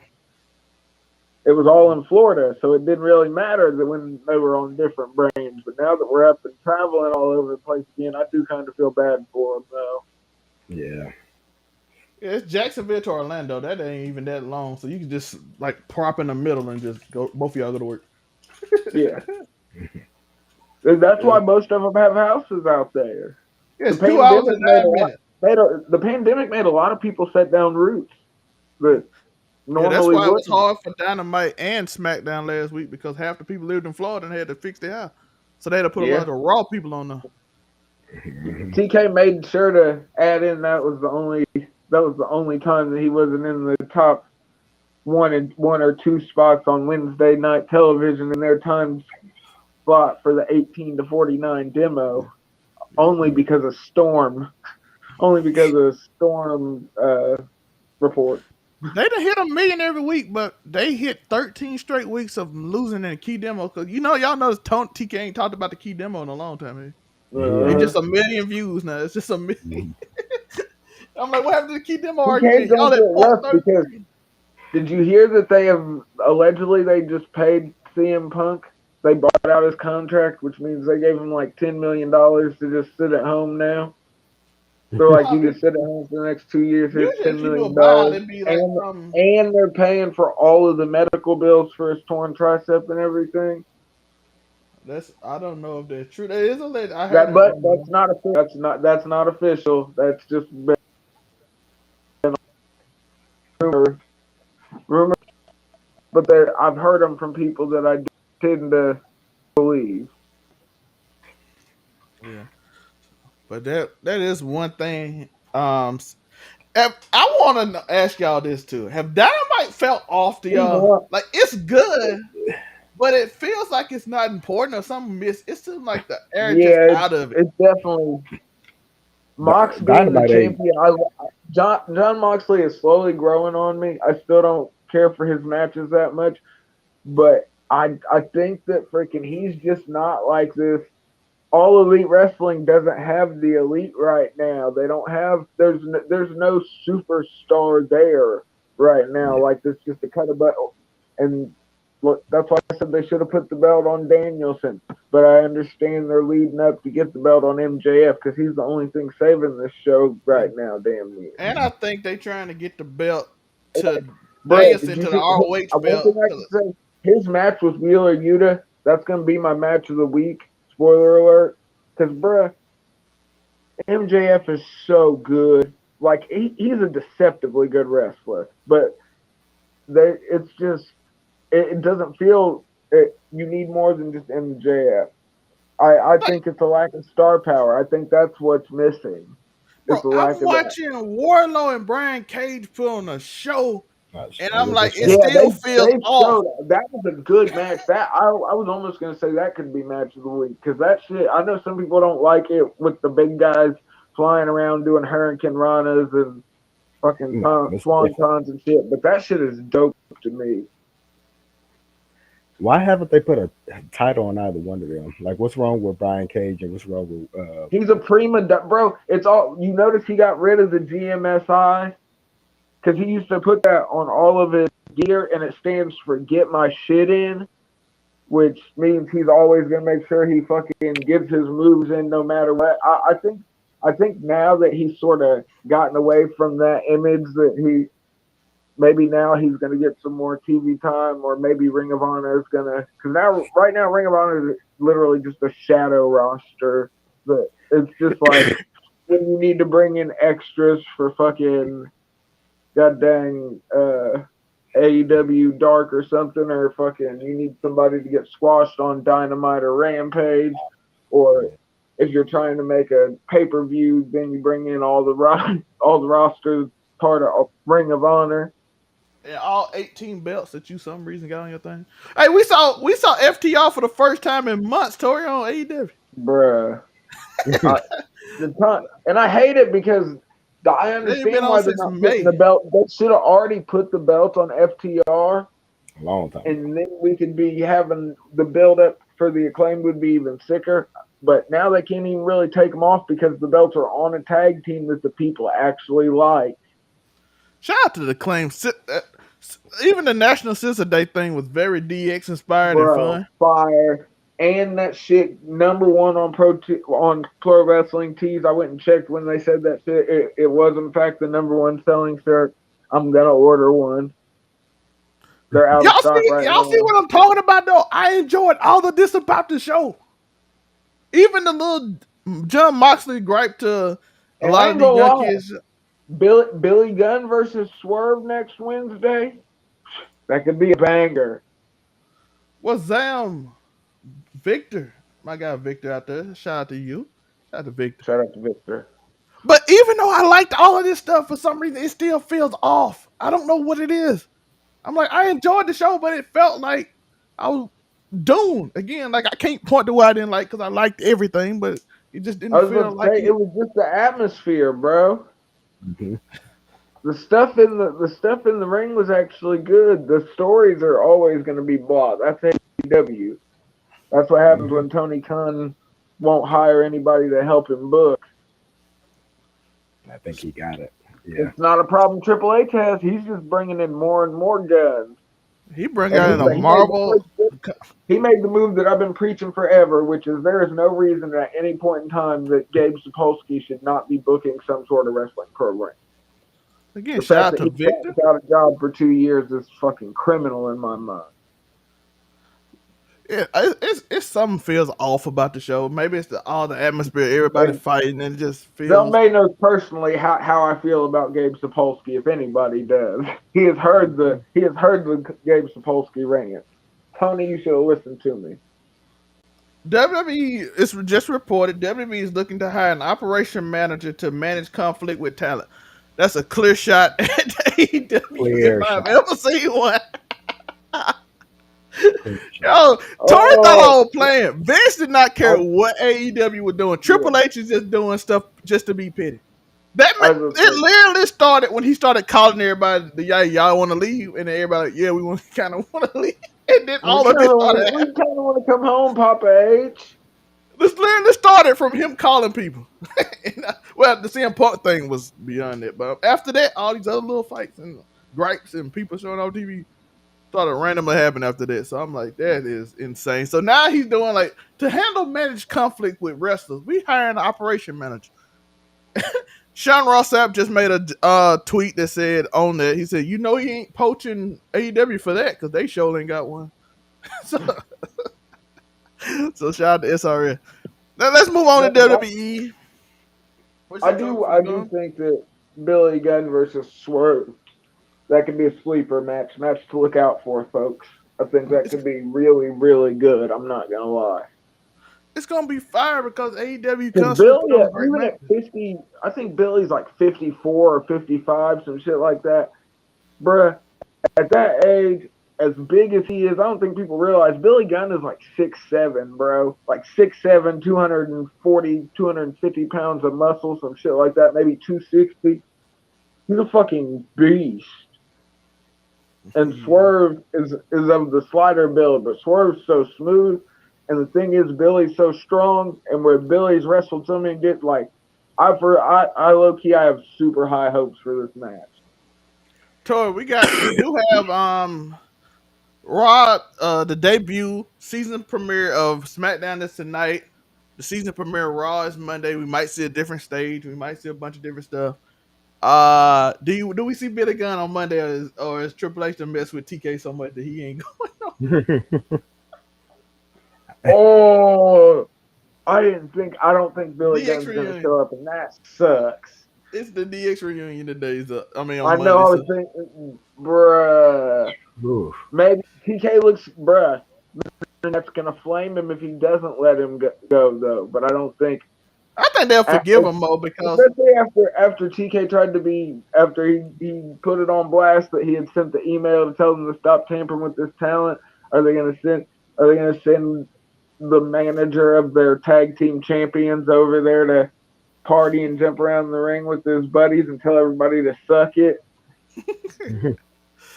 Speaker 2: it was all in Florida, so it didn't really matter that when they were on different brands. But now that we're up and traveling all over the place again, I do kind of feel bad for them, though.
Speaker 3: Yeah.
Speaker 1: Yeah, it's Jacksonville to Orlando. That ain't even that long, so you can just like prop in the middle and just go. Both of y'all go to work.
Speaker 2: Yeah. That's why most of them have houses out there.
Speaker 1: Yeah, it's
Speaker 2: The
Speaker 1: 2 hours
Speaker 2: pandemic
Speaker 1: and 9 minutes.
Speaker 2: the pandemic made a lot of people set down roots that
Speaker 1: Yeah, that's
Speaker 2: normally
Speaker 1: why it was
Speaker 2: wouldn't.
Speaker 1: hard for Dynamite and SmackDown last week because half the people lived in Florida and had to fix their house, so they had to put a
Speaker 2: Yeah.
Speaker 1: bunch of Raw people on there.
Speaker 2: TK made sure to add in that was the only time that he wasn't in the top one or two spots on Wednesday night television in their time slot for the 18 to 49 demo, only because of Storm report.
Speaker 1: They done hit 1 million every week, but they hit 13 straight weeks of losing in a key demo. Cause y'all know TK ain't talked about the key demo in a long time. Hey? It's just 1 million views now. It's just 1 million. I'm like, what happened to the key demo argument?
Speaker 2: TK's
Speaker 1: Y'all
Speaker 2: going
Speaker 1: at
Speaker 2: through it rough because
Speaker 1: 33.
Speaker 2: did you hear that they have allegedly they just paid CM Punk? They bought out his contract, which means they gave him like $10 million to just sit at home now. They're like, you just sit at home for the next 2 years, here's
Speaker 1: Usually,
Speaker 2: $10
Speaker 1: if you do a
Speaker 2: million.
Speaker 1: buyout, it'd be like
Speaker 2: And they're paying for all of the medical bills for his torn tricep and everything.
Speaker 1: I don't know if that's true. That is a legend. I
Speaker 2: That,
Speaker 1: heard
Speaker 2: but that's not official. That's not official. That's just been rumor. But I've heard them from people that I tend to believe.
Speaker 1: Yeah, but that is one thing. I want to ask y'all this too. Have Dynamite felt off to y'all? Like it's good, but it feels like it's not important or something miss. It seems like the air just out of it.
Speaker 2: It's definitely Mox being the champion. John Moxley is slowly growing on me. I still don't care for his matches that much, but I think that freaking he's just not like this. All Elite Wrestling doesn't have the elite right now. They don't have. There's no superstar there right now.
Speaker 3: Yeah.
Speaker 2: Like this, just a cut of butt. And look, that's why I said they should have put the belt on Danielson. But I understand they're leading up to get the belt on MJF because he's the only thing saving this show right now. Damn near.
Speaker 1: And I think they trying to get the belt to
Speaker 2: Brad,
Speaker 1: dance into the ROH
Speaker 2: one
Speaker 1: belt.
Speaker 2: thing I can say, his match with Wheeler Yuta, that's gonna be my match of the week. Spoiler alert, because bruh, MJF is so good. Like he's a deceptively good wrestler, but it's just it doesn't feel it. You need more than just MJF. I think it's a lack of star power. I think that's what's missing.
Speaker 1: Bro, I'm watching Warlow and Brian Cage put on a show, and I'm like, it still feels off.
Speaker 2: That was a good match. That I was almost gonna say that could be match of the week because that shit. I know some people don't like it with the big guys flying around doing hurricane ranas and fucking swantons and shit, but that shit is dope to me.
Speaker 3: Why haven't they put a title on either one of them? Like, what's wrong with Brian Cage and what's wrong with
Speaker 2: He's a bro. It's all you notice. He got rid of the GMSI because he used to put that on all of his gear, and it stands for "Get My Shit In," which means he's always gonna make sure he fucking gets his moves in no matter what. I think now that he's sort of gotten away from that image, that he maybe now he's gonna get some more TV time, or maybe Ring of Honor is gonna, because now right now Ring of Honor is literally just a shadow roster. That it's just like when you need to bring in extras for fucking god dang AEW Dark or something, or fucking you need somebody to get squashed on Dynamite or Rampage, or if you're trying to make a pay-per-view, then you bring in all the rosters part of Ring of Honor.
Speaker 1: Yeah, all 18 belts that you some reason got on your thing. Hey, we saw FTR for the first time in months, Tori, on AEW.
Speaker 2: Bruh. And I hate it because I
Speaker 1: They ain't been
Speaker 2: understand
Speaker 1: on
Speaker 2: why they're
Speaker 1: since
Speaker 2: not putting
Speaker 1: May.
Speaker 2: the belt. They should have already put the belt on FTR,
Speaker 3: a long time?
Speaker 2: and then we could be having the build up for the Acclaim would be even sicker. But now they can't even really take them off because the belts are on a tag team that the people actually like.
Speaker 1: Shout out to the Claim. Even the National Sister Day thing was very DX inspired and
Speaker 2: Bro,
Speaker 1: fun.
Speaker 2: fire. And that shit #1 on Pro Wrestling Tees. I went and checked when they said that shit. It was in fact the #1 selling shirt. I'm gonna order one. They're out of stock right
Speaker 1: Y'all see
Speaker 2: now.
Speaker 1: what I'm talking about though? I enjoyed all of this about the show. Even the little John Moxley gripe to a
Speaker 2: And I
Speaker 1: lot of
Speaker 2: ain't
Speaker 1: these
Speaker 2: gonna
Speaker 1: young
Speaker 2: lie,
Speaker 1: kids.
Speaker 2: Billy Gunn versus Swerve next Wednesday. That could be a banger.
Speaker 1: What's Victor? My guy Victor out there. Shout out to you. Shout out to Victor.
Speaker 2: Shout out to Victor.
Speaker 1: But even though I liked all of this stuff, for some reason it still feels off. I don't know what it is. I'm like, I enjoyed the show, but it felt like I was doomed. Again, like I can't point to what I didn't like because I liked everything, but it just
Speaker 2: I
Speaker 1: didn't
Speaker 2: was about
Speaker 1: feel
Speaker 2: to
Speaker 1: like
Speaker 2: say it
Speaker 1: it.
Speaker 2: was just the atmosphere, bro.
Speaker 3: Mm-hmm.
Speaker 2: The stuff in the ring was actually good. The stories are always going to be blah. That's AEW. That's what happens
Speaker 3: Mm-hmm.
Speaker 2: when Tony Khan won't hire anybody to help him book.
Speaker 3: I think he got it. Yeah.
Speaker 2: It's not a problem Triple H has. He's just bringing in more and more guns.
Speaker 1: He bring
Speaker 2: And
Speaker 1: out in a Marvel.
Speaker 2: he made the move that I've been preaching forever, which is there is no reason at any point in time that Gabe Sapolsky should not be booking some sort of wrestling program.
Speaker 1: Again,
Speaker 2: The
Speaker 1: shout
Speaker 2: fact
Speaker 1: out
Speaker 2: that
Speaker 1: to
Speaker 2: he sat
Speaker 1: Victor.
Speaker 2: without a job for 2 years is fucking criminal in my mind.
Speaker 1: Yeah, it's something feels off about the show. Maybe it's all the atmosphere, everybody
Speaker 2: And
Speaker 1: fighting, and it just
Speaker 2: Del
Speaker 1: feels.
Speaker 2: May knows personally how I feel about Gabe Sapolsky, if anybody does. He has heard the Gabe Sapolsky rant. Tony, you should have listened to me.
Speaker 1: WWE, it's just reported WWE is looking to hire an operation manager to manage conflict with talent. That's a clear shot at AEW if
Speaker 3: Clear
Speaker 1: I've
Speaker 3: shot.
Speaker 1: ever seen one.
Speaker 3: Clear shot.
Speaker 1: Yo, Tori thought I
Speaker 2: Oh,
Speaker 1: was playing. Vince did not care
Speaker 2: I,
Speaker 1: what AEW was doing.
Speaker 2: yeah,
Speaker 1: Triple H is just doing stuff just to be petty. That
Speaker 2: I was
Speaker 1: it literally started when he started calling everybody, y'all want to leave, and then everybody, yeah, we want kind of want to leave, and then all of this started.
Speaker 2: we kind of want to come home, Papa H.
Speaker 1: This literally started from him calling people. Well, the CM Punk thing was beyond that, but after that, all these other little fights and gripes and people showing on TV started randomly happening after that. So I'm like, that is insane. So now he's doing like to handle managed conflict with wrestlers. We hiring an operation manager. Sean Ross Sapp just made a tweet that said on that he said, he ain't poaching AEW for that because they sure ain't got one. so, so shout out to SRS. Now let's move on to WWE.
Speaker 2: I do think that Billy Gunn versus Swerve, that could be a sleeper match to look out for, folks. I think that could be really, really good. I'm not gonna lie.
Speaker 1: It's gonna be fire because AEW
Speaker 2: Because
Speaker 1: constantly put
Speaker 2: Billy,
Speaker 1: on great
Speaker 2: even at
Speaker 1: matches.
Speaker 2: 50, I think Billy's like 54 or 55, some shit like that. Bruh, at that age, as big as he is, I don't think people realize Billy Gunn is like 6'7", bro. Like 6'7", 240, 250 pounds of muscle, some shit like that, maybe 260. He's a fucking beast. And Swerve is of the slider build, but Swerve's so smooth. And the thing is, Billy's so strong, and where Billy's wrestled so many I low key I have super high hopes for this match.
Speaker 1: Tori, we do have Raw, the debut season premiere of SmackDown is tonight. The season premiere of Raw is Monday. We might see a different stage. We might see a bunch of different stuff. Do we see Billy Gunn on Monday, or is Triple H to mess with TK so much that he ain't going?
Speaker 2: Oh, I don't think Billy
Speaker 1: DX
Speaker 2: Gunn's gonna
Speaker 1: reunion.
Speaker 2: show up, and that sucks.
Speaker 1: It's the DX reunion today. On
Speaker 2: I know.
Speaker 1: Monday.
Speaker 2: I
Speaker 1: So
Speaker 2: was thinking, bruh,
Speaker 3: Oof.
Speaker 2: maybe TK looks, bruh, and that's gonna flame him if he doesn't let him go though. But I don't think,
Speaker 1: I think they'll forgive him more because
Speaker 2: especially after TK tried to be after he put it on blast that he had sent the email to tell them to stop tampering with this talent. Are they gonna send the manager of their tag team champions over there to party and jump around the ring with his buddies and tell everybody to suck it,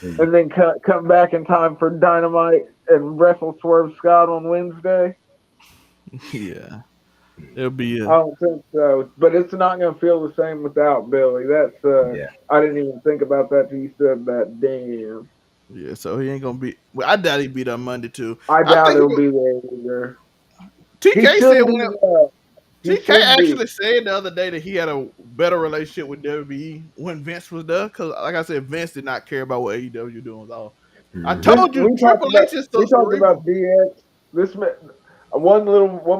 Speaker 2: and then come back in time for Dynamite and wrestle Swerve Scott on Wednesday?
Speaker 1: yeah, it'll be.
Speaker 2: I don't think so, but it's not going to feel the same without Billy. That's
Speaker 3: Yeah.
Speaker 2: I didn't even think about that till you said that. Damn,
Speaker 1: Yeah, so he ain't gonna be. Well, I doubt he beat up Monday too.
Speaker 2: I
Speaker 1: I
Speaker 2: doubt
Speaker 1: think
Speaker 2: he'll be there either. He
Speaker 1: TK
Speaker 2: should
Speaker 1: said
Speaker 2: be.
Speaker 1: when
Speaker 2: He
Speaker 1: TK
Speaker 2: should be.
Speaker 1: actually said the other day that he had a better relationship with WWE when Vince was there. Because, like I said, Vince did not care about what AEW doing at all. I told you, Triple H is so
Speaker 2: We talked about
Speaker 1: cerebral.
Speaker 2: DX. One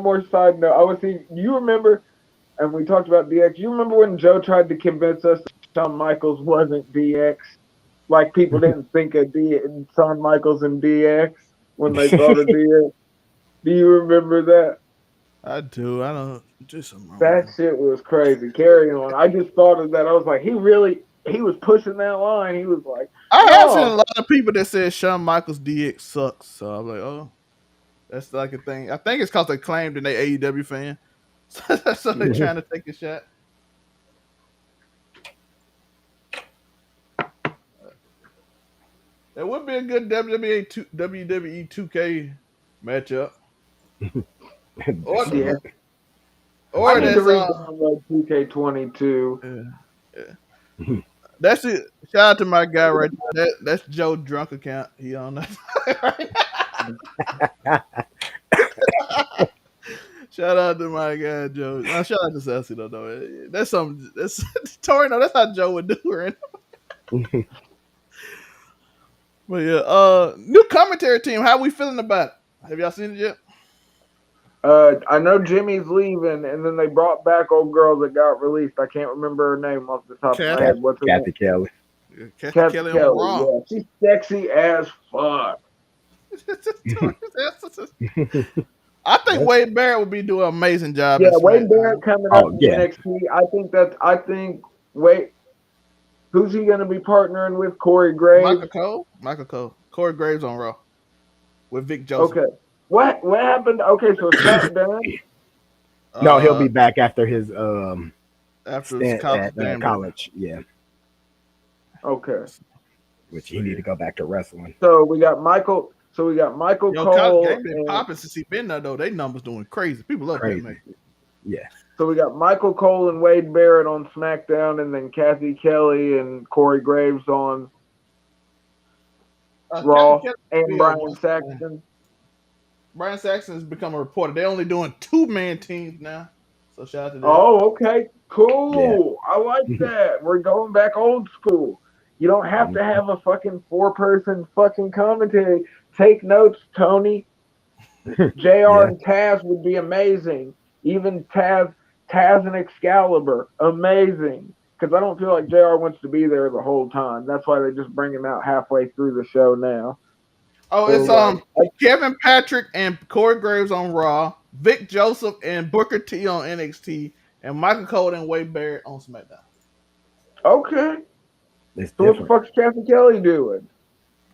Speaker 2: more side note. You remember, and we talked about DX. You remember when Joe tried to convince us that Shawn Michaels wasn't DX? Like people didn't think of Shawn Michaels and DX when they thought of DX. Do you remember that?
Speaker 1: I do. I don't do something wrong with
Speaker 2: That
Speaker 1: him.
Speaker 2: shit was crazy. Carry on. I just thought of that. I was like, he was pushing that line. He was like,
Speaker 1: I have seen a
Speaker 2: no.
Speaker 1: lot of people that said Shawn Michaels DX sucks. So I'm like, oh, that's like a thing. I think it's because they claimed that they AEW fan. So they're trying to take a shot. It would be a good WWE 2K matchup. Or
Speaker 2: Yeah. I
Speaker 1: or
Speaker 2: need to
Speaker 1: there's
Speaker 2: re-download 2K22.
Speaker 1: yeah. That's it. Shout out to my guy right there. That's Joe drunk account. He on that. Shout out to my guy Joe. No, shout out to Sassy though. That's something. That's Torino. That's how Joe would do it. But yeah, new commentary team. How we feeling about it? Have y'all seen it yet?
Speaker 2: I know Jimmy's leaving, and then they brought back old girl that got released. I can't remember her name off the top of my head. What's her name?
Speaker 3: Kathy Kelly.
Speaker 1: Kathy Kelly on Raw.
Speaker 2: Yeah, she's sexy as fuck.
Speaker 1: I think Wade Barrett would be doing an amazing job.
Speaker 2: Yeah,
Speaker 1: at
Speaker 2: Wade
Speaker 1: SmackDown.
Speaker 2: Barrett coming up in NXT. I think Wade. Who's he going to be partnering with? Corey Graves.
Speaker 1: Michael Cole. Corey Graves on Raw with Vic Joseph.
Speaker 2: Okay. What happened? Okay, so is that done?
Speaker 3: No, he'll be back after his
Speaker 1: after
Speaker 3: stint
Speaker 1: college.
Speaker 3: at college. Yeah.
Speaker 2: Okay.
Speaker 3: Which he need to go back to wrestling.
Speaker 2: So we got Michael. Cole.
Speaker 1: They've been popping since he been there though. They numbers doing crazy. People love that man.
Speaker 3: Yeah.
Speaker 2: So we got Michael Cole and Wade Barrett on SmackDown, and then Kathy Kelly and Corey Graves on Raw, and Brian Saxton.
Speaker 1: Brian Saxton has become a reporter. They're only doing 2-man teams now. So shout out to them.
Speaker 2: Oh, okay. Cool. Yeah. I like that. We're going back old school. You don't have to have a fucking 4-person fucking commentary. Take notes, Tony. JR and Taz would be amazing. Even Taz and Excalibur, amazing. Because I don't feel like JR wants to be there the whole time. That's why they just bring him out halfway through the show now.
Speaker 1: Oh, it's Kevin Patrick and Corey Graves on Raw, Vic Joseph and Booker T on NXT, and Michael Cole and Wade Barrett on SmackDown.
Speaker 2: Okay. So what the fuck's Kathy Kelly doing?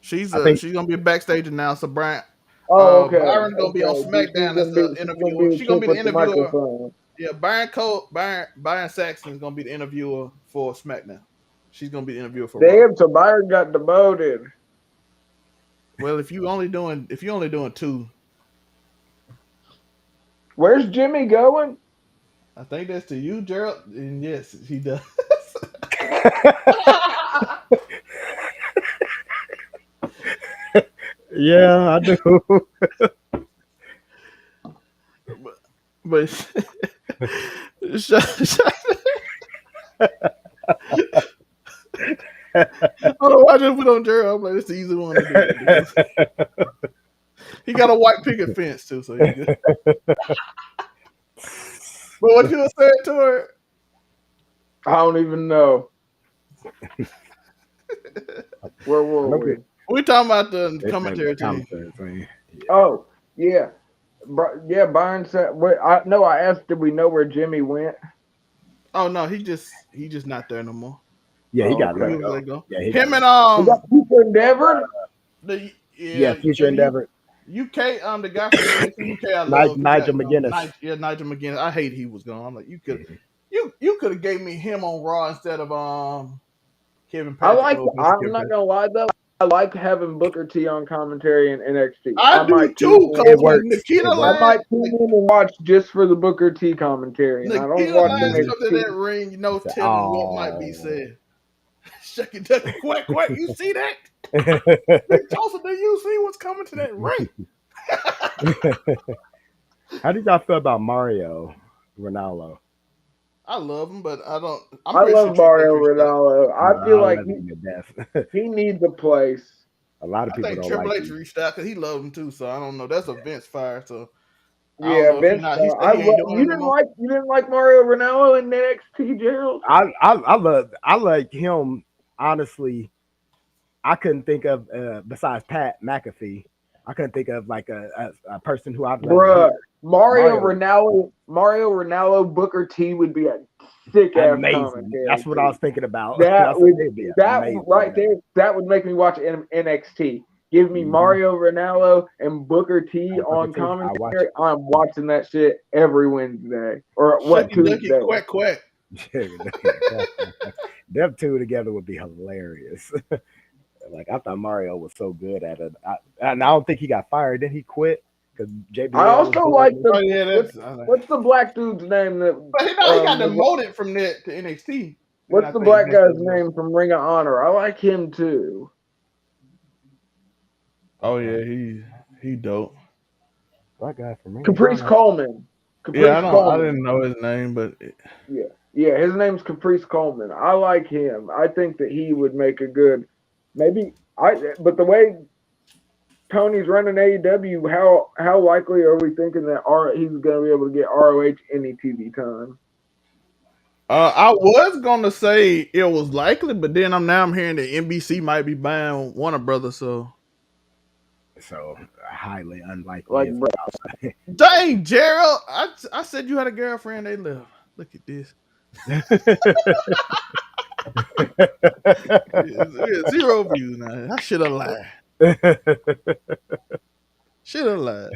Speaker 1: She's gonna be a backstage announcer. Brian.
Speaker 2: Okay.
Speaker 1: Byron's gonna be on SmackDown as the interviewer. She's gonna be the interviewer. Yeah, Byron Saxton is gonna be the interviewer for SmackDown. She's gonna be the interviewer for
Speaker 2: Raw. So Byron got demoted.
Speaker 1: Well, if you only doing two,
Speaker 2: Where's Jimmy going?
Speaker 1: I think that's to you, Gerald. And yes, he does.
Speaker 3: Yeah, I do.
Speaker 1: but oh, I just put on Gerald. I'm like, it's the easy one to do because he got a white picket fence too, so he's good. But what you were saying to her?
Speaker 2: I don't even know. Where were we?
Speaker 1: We talking about the commentary team.
Speaker 3: Yeah.
Speaker 2: Oh, yeah. Yeah, Byron said. I asked, did we know where Jimmy went?
Speaker 1: Oh no, he just not there no more.
Speaker 3: Yeah, he
Speaker 2: Oh,
Speaker 3: got
Speaker 2: okay.
Speaker 3: let go. Yeah,
Speaker 1: him and
Speaker 2: We got Future Endeavor.
Speaker 3: Future Endeavor.
Speaker 1: UK, the guy from UK, I love
Speaker 3: Nigel McGuinness.
Speaker 1: Nigel McGuinness. I hate he was gone. I'm like, you could have gave me him on Raw instead of Kevin Patrick.
Speaker 2: I'm not gonna lie though. I like having Booker T on commentary in NXT.
Speaker 1: I do too.
Speaker 3: It works.
Speaker 1: Nikita
Speaker 2: I might tune in and watch just for the Booker T commentary. And I don't watch
Speaker 1: NXT. Up to that ring, telling what might be said. Shuck it, duck, quack, quack. You see that? Tulsa, do you see what's coming to that ring?
Speaker 3: How did y'all feel about Mario Ronaldo?
Speaker 1: I love him, but I don't.
Speaker 2: I love Mario Ronaldo. I feel like he needs a place.
Speaker 3: A lot of people don't
Speaker 1: Triple
Speaker 3: like
Speaker 1: H reached out because he loved him too. So I don't know. That's a Vince fire. So
Speaker 2: yeah, Vince. You didn't like Mario Ronaldo in NXT, Gerald?
Speaker 3: I like him. Honestly, I couldn't think of besides Pat McAfee. I couldn't think of like a person who I'd like.
Speaker 2: Mario Ronaldo, Booker T would be a sick ass commentary.
Speaker 3: That's what I was thinking about.
Speaker 2: That right there, that would make me watch NXT. Give me Mario Ronaldo and Booker T on commentary. I'm watching that shit every Wednesday or Tuesday.
Speaker 1: Quack quack.
Speaker 3: Them two together would be hilarious. Like I thought Mario was so good at it, and I don't think he got fired. Then he quit because JBL.
Speaker 2: I also like what's the black dude's name that?
Speaker 1: He got demoted from that to NXT.
Speaker 2: What's the black guy's name from Ring of Honor? I like him too.
Speaker 1: Oh yeah, he dope.
Speaker 3: Black guy from Ring
Speaker 2: Caprice Coleman.
Speaker 1: I didn't know his name, but
Speaker 2: yeah, his name's Caprice Coleman. I like him. I think that he would make a good. But the way Tony's running AEW, how likely are we thinking that he's going to be able to get ROH any TV time?
Speaker 1: I was going to say it was likely, but then I'm hearing that NBC might be buying Warner Brothers, so
Speaker 3: highly unlikely.
Speaker 1: Dang, Gerald! I said you had a girlfriend. They left. Look at this. 0 views now. I should have lied. Should have lied.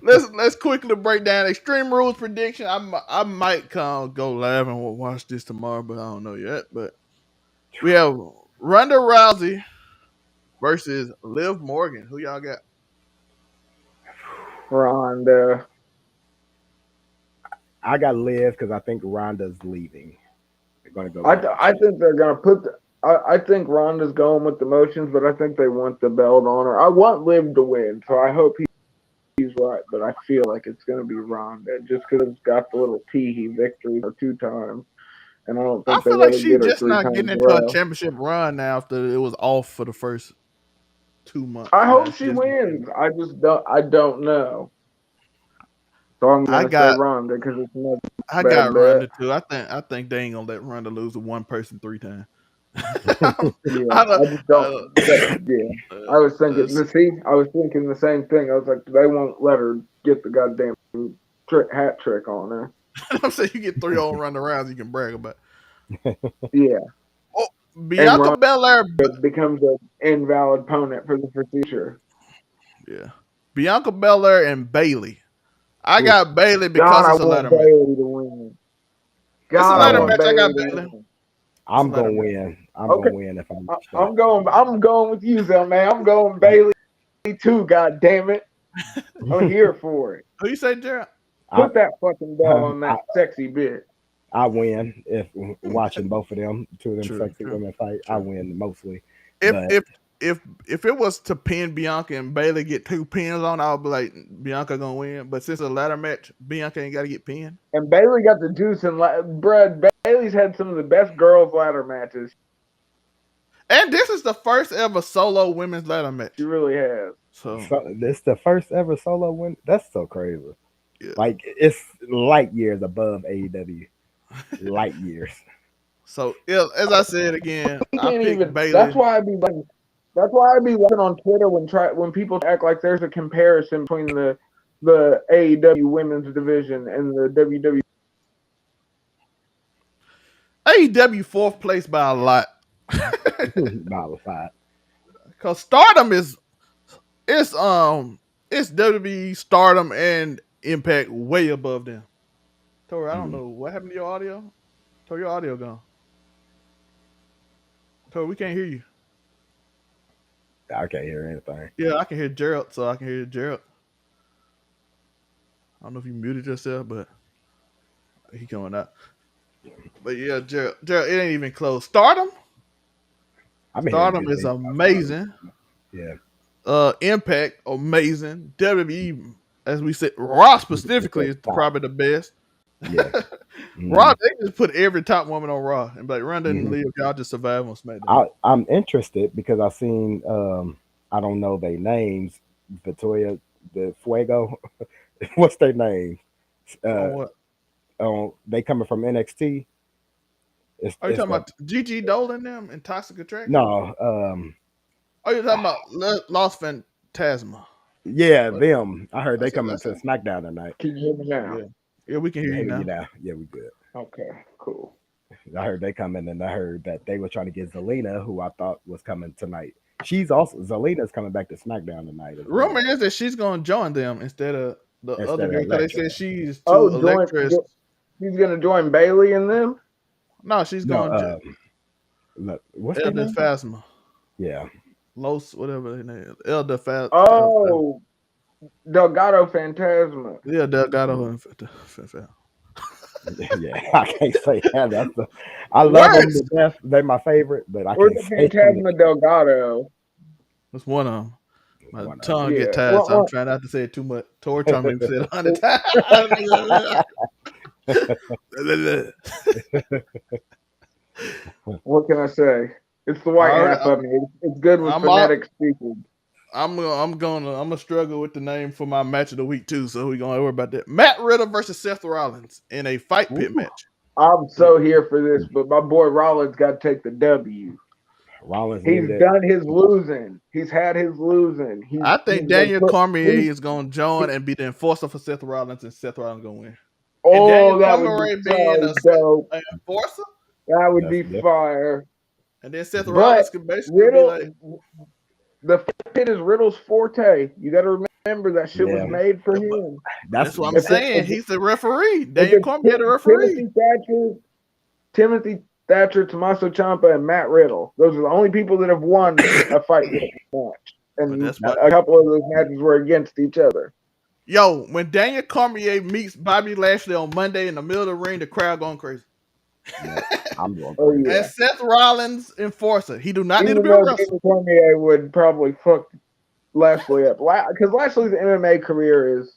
Speaker 1: Let's quickly break down Extreme Rules prediction. I might go live and watch this tomorrow, but I don't know yet. But we have Ronda Rousey versus Liv Morgan. Who y'all got?
Speaker 2: Ronda.
Speaker 3: I got Liv because I think Ronda's leaving. They're going to go.
Speaker 2: I think they're going to put. I think Ronda's going with the motions, but I think they want the belt on her. I want Liv to win, so I hope he's right. But I feel like it's going to be Ronda just because it's got the little teehee victory for 2 times, and I don't think
Speaker 1: I feel like she's just not getting into a championship run now after it was off for the first 2 months.
Speaker 2: I hope she wins. I just don't. I don't know. So I'm gonna say Ronda because it's not.
Speaker 1: I got Ronda too. I think they ain't gonna let Ronda lose to one person 3 times.
Speaker 2: I just don't. I was thinking. I was thinking the same thing. I was like, they won't let her get the goddamn hat trick on her.
Speaker 1: I'm saying you get 3 on Ronda Rousey, you can brag about.
Speaker 2: Yeah.
Speaker 1: Oh, Bianca Belair
Speaker 2: becomes an invalid opponent for the future.
Speaker 1: Yeah, Bianca Belair and Bayley. I got Bayley because it's a ladder match.
Speaker 2: Bayley to win.
Speaker 1: It's a ladder match. I got Bayley. It's a
Speaker 3: I'm
Speaker 1: ladder
Speaker 3: gonna
Speaker 1: match.
Speaker 3: win. I'm
Speaker 2: Okay,
Speaker 3: gonna win if I watch that.
Speaker 2: I'm going with you, Zell, man. I'm going Bailey too. God damn it, I'm here for it.
Speaker 1: Who you say, Gerald?
Speaker 3: I
Speaker 2: Put that fucking belt on
Speaker 3: I,
Speaker 2: that sexy bitch.
Speaker 3: I win if watching both of them, two of them
Speaker 1: True,
Speaker 3: sexy
Speaker 1: true,
Speaker 3: women fight. I
Speaker 1: true.
Speaker 3: win mostly,
Speaker 1: If
Speaker 3: but
Speaker 1: if if it was to pin Bianca and Bailey get 2 pins on, I would be like Bianca gonna win. But since it's a ladder match, Bianca ain't got to get pinned.
Speaker 2: And Bailey got the juice and Brad. Bailey's had some of the best girls ladder matches.
Speaker 1: And this is the first ever solo women's ladder
Speaker 2: She
Speaker 1: match.
Speaker 2: really has.
Speaker 1: So
Speaker 3: this the first ever solo win. That's so crazy.
Speaker 1: yeah.
Speaker 3: Like it's light years above AEW. Light years.
Speaker 1: So yeah, as I said again,
Speaker 2: He
Speaker 1: I
Speaker 2: can't
Speaker 1: picked
Speaker 2: even.
Speaker 1: Bailey.
Speaker 2: That's why I be laughing on Twitter when people act like there's a comparison between the AEW women's division and the WWE.
Speaker 1: AEW 4th place by a lot.
Speaker 3: Modified.
Speaker 1: Cause Stardom it's WWE, Stardom, and Impact way above them. Tori, I don't know what happened to your audio. Tori, your audio gone. Tori, we can't hear you.
Speaker 3: I can't hear anything.
Speaker 1: Yeah, I can hear Gerald, so I can hear Gerald. I don't know if you muted yourself, but he coming out. But yeah, Gerald, it ain't even close. Stardom
Speaker 3: I've been hearing
Speaker 1: Stardom
Speaker 3: good
Speaker 1: is
Speaker 3: things about Stardom.
Speaker 1: amazing.
Speaker 3: Yeah.
Speaker 1: Impact amazing. WWE, as we said, Raw specifically is
Speaker 3: Top.
Speaker 1: probably the best.
Speaker 3: Yeah.
Speaker 1: Raw, they just put every top woman on Raw and be like, Ronda and
Speaker 3: Mhm.
Speaker 1: Leo, y'all just survive on SmackDown.
Speaker 3: I'm interested because I've seen I don't know their names. Victoria the Fuego. What's their name?
Speaker 1: On what?
Speaker 3: They coming from NXT.
Speaker 1: Are you
Speaker 3: It's
Speaker 1: talking
Speaker 3: the
Speaker 1: about Gigi Dolan them and Toxic Attraction?
Speaker 3: no
Speaker 1: Are you talking about Lost Phantasma?
Speaker 3: yeah them. I heard they
Speaker 1: That's it.
Speaker 3: coming to SmackDown tonight.
Speaker 2: Can you hear me now?
Speaker 1: Yeah. Yeah, we can hear you
Speaker 3: Hear
Speaker 1: now.
Speaker 3: you now. Yeah, we good.
Speaker 2: Okay, cool.
Speaker 3: I heard they coming and I heard that they were trying to get Zelina, who I thought was coming tonight. She's also Zelina's coming back to SmackDown tonight as well.
Speaker 1: Rumor is that she's going to join them instead of the
Speaker 3: Instead
Speaker 1: other
Speaker 3: of
Speaker 1: girl because they
Speaker 3: Electra.
Speaker 1: said she's
Speaker 2: Oh,
Speaker 1: too Electra's.
Speaker 2: he's gonna join Bailey and them.
Speaker 1: No, she's
Speaker 3: No,
Speaker 1: going to
Speaker 3: look, what's their
Speaker 1: Elder
Speaker 3: name?
Speaker 1: Phasma.
Speaker 3: Yeah.
Speaker 1: Los, whatever their name is. Elder Phasma.
Speaker 2: Oh, Delgado Phantasma.
Speaker 1: Yeah, Delgado and Phasma.
Speaker 3: Yeah, I can't say that. I love them
Speaker 1: Words.
Speaker 3: to death. They're my favorite, but I
Speaker 2: Or
Speaker 3: can't
Speaker 2: the
Speaker 3: say
Speaker 2: Phantasma Delgado.
Speaker 1: That's one of them. My
Speaker 3: one of
Speaker 1: tongue
Speaker 2: Yeah.
Speaker 1: get tired, so I'm trying not to say it too much. Tori trying to make me say it 100 times.
Speaker 2: What can I say? It's the white half of me. It's good with phonetic speaking.
Speaker 1: I'm gonna struggle with the name for my match of the week too, so we're gonna worry about that. Matt Riddle versus Seth Rollins in a fight pit match.
Speaker 2: I'm so here for this, but my boy Rollins got to take the W.
Speaker 3: Rollins
Speaker 2: He's
Speaker 3: needed it.
Speaker 2: done his losing. He's had his losing.
Speaker 1: I think Daniel Cormier is gonna join and be the enforcer for Seth Rollins, and Seth Rollins gonna win.
Speaker 2: Oh, that would be so dope.
Speaker 1: An enforcer,
Speaker 2: that would be fire.
Speaker 1: And then Seth Rollins could basically
Speaker 2: Riddle,
Speaker 1: be like,
Speaker 2: the pit is Riddle's forte. You got to remember that shit was made for him.
Speaker 3: That's
Speaker 1: what I'm saying. He's the referee. Daniel Cormier, the referee.
Speaker 2: Timothy Thatcher, Tommaso Ciampa, and Matt Riddle. Those are the only people that have won a fight match. And a couple of those matches were against each other.
Speaker 1: Yo, when Daniel Cormier meets Bobby Lashley on Monday in the middle of the ring, the crowd going crazy.
Speaker 3: Yeah, I'm going
Speaker 2: crazy.
Speaker 1: And Seth Rollins enforcer. He do not need to be
Speaker 2: a
Speaker 1: wrestler.
Speaker 2: Daniel Cormier would probably fuck Lashley up. Because Lashley's MMA career is...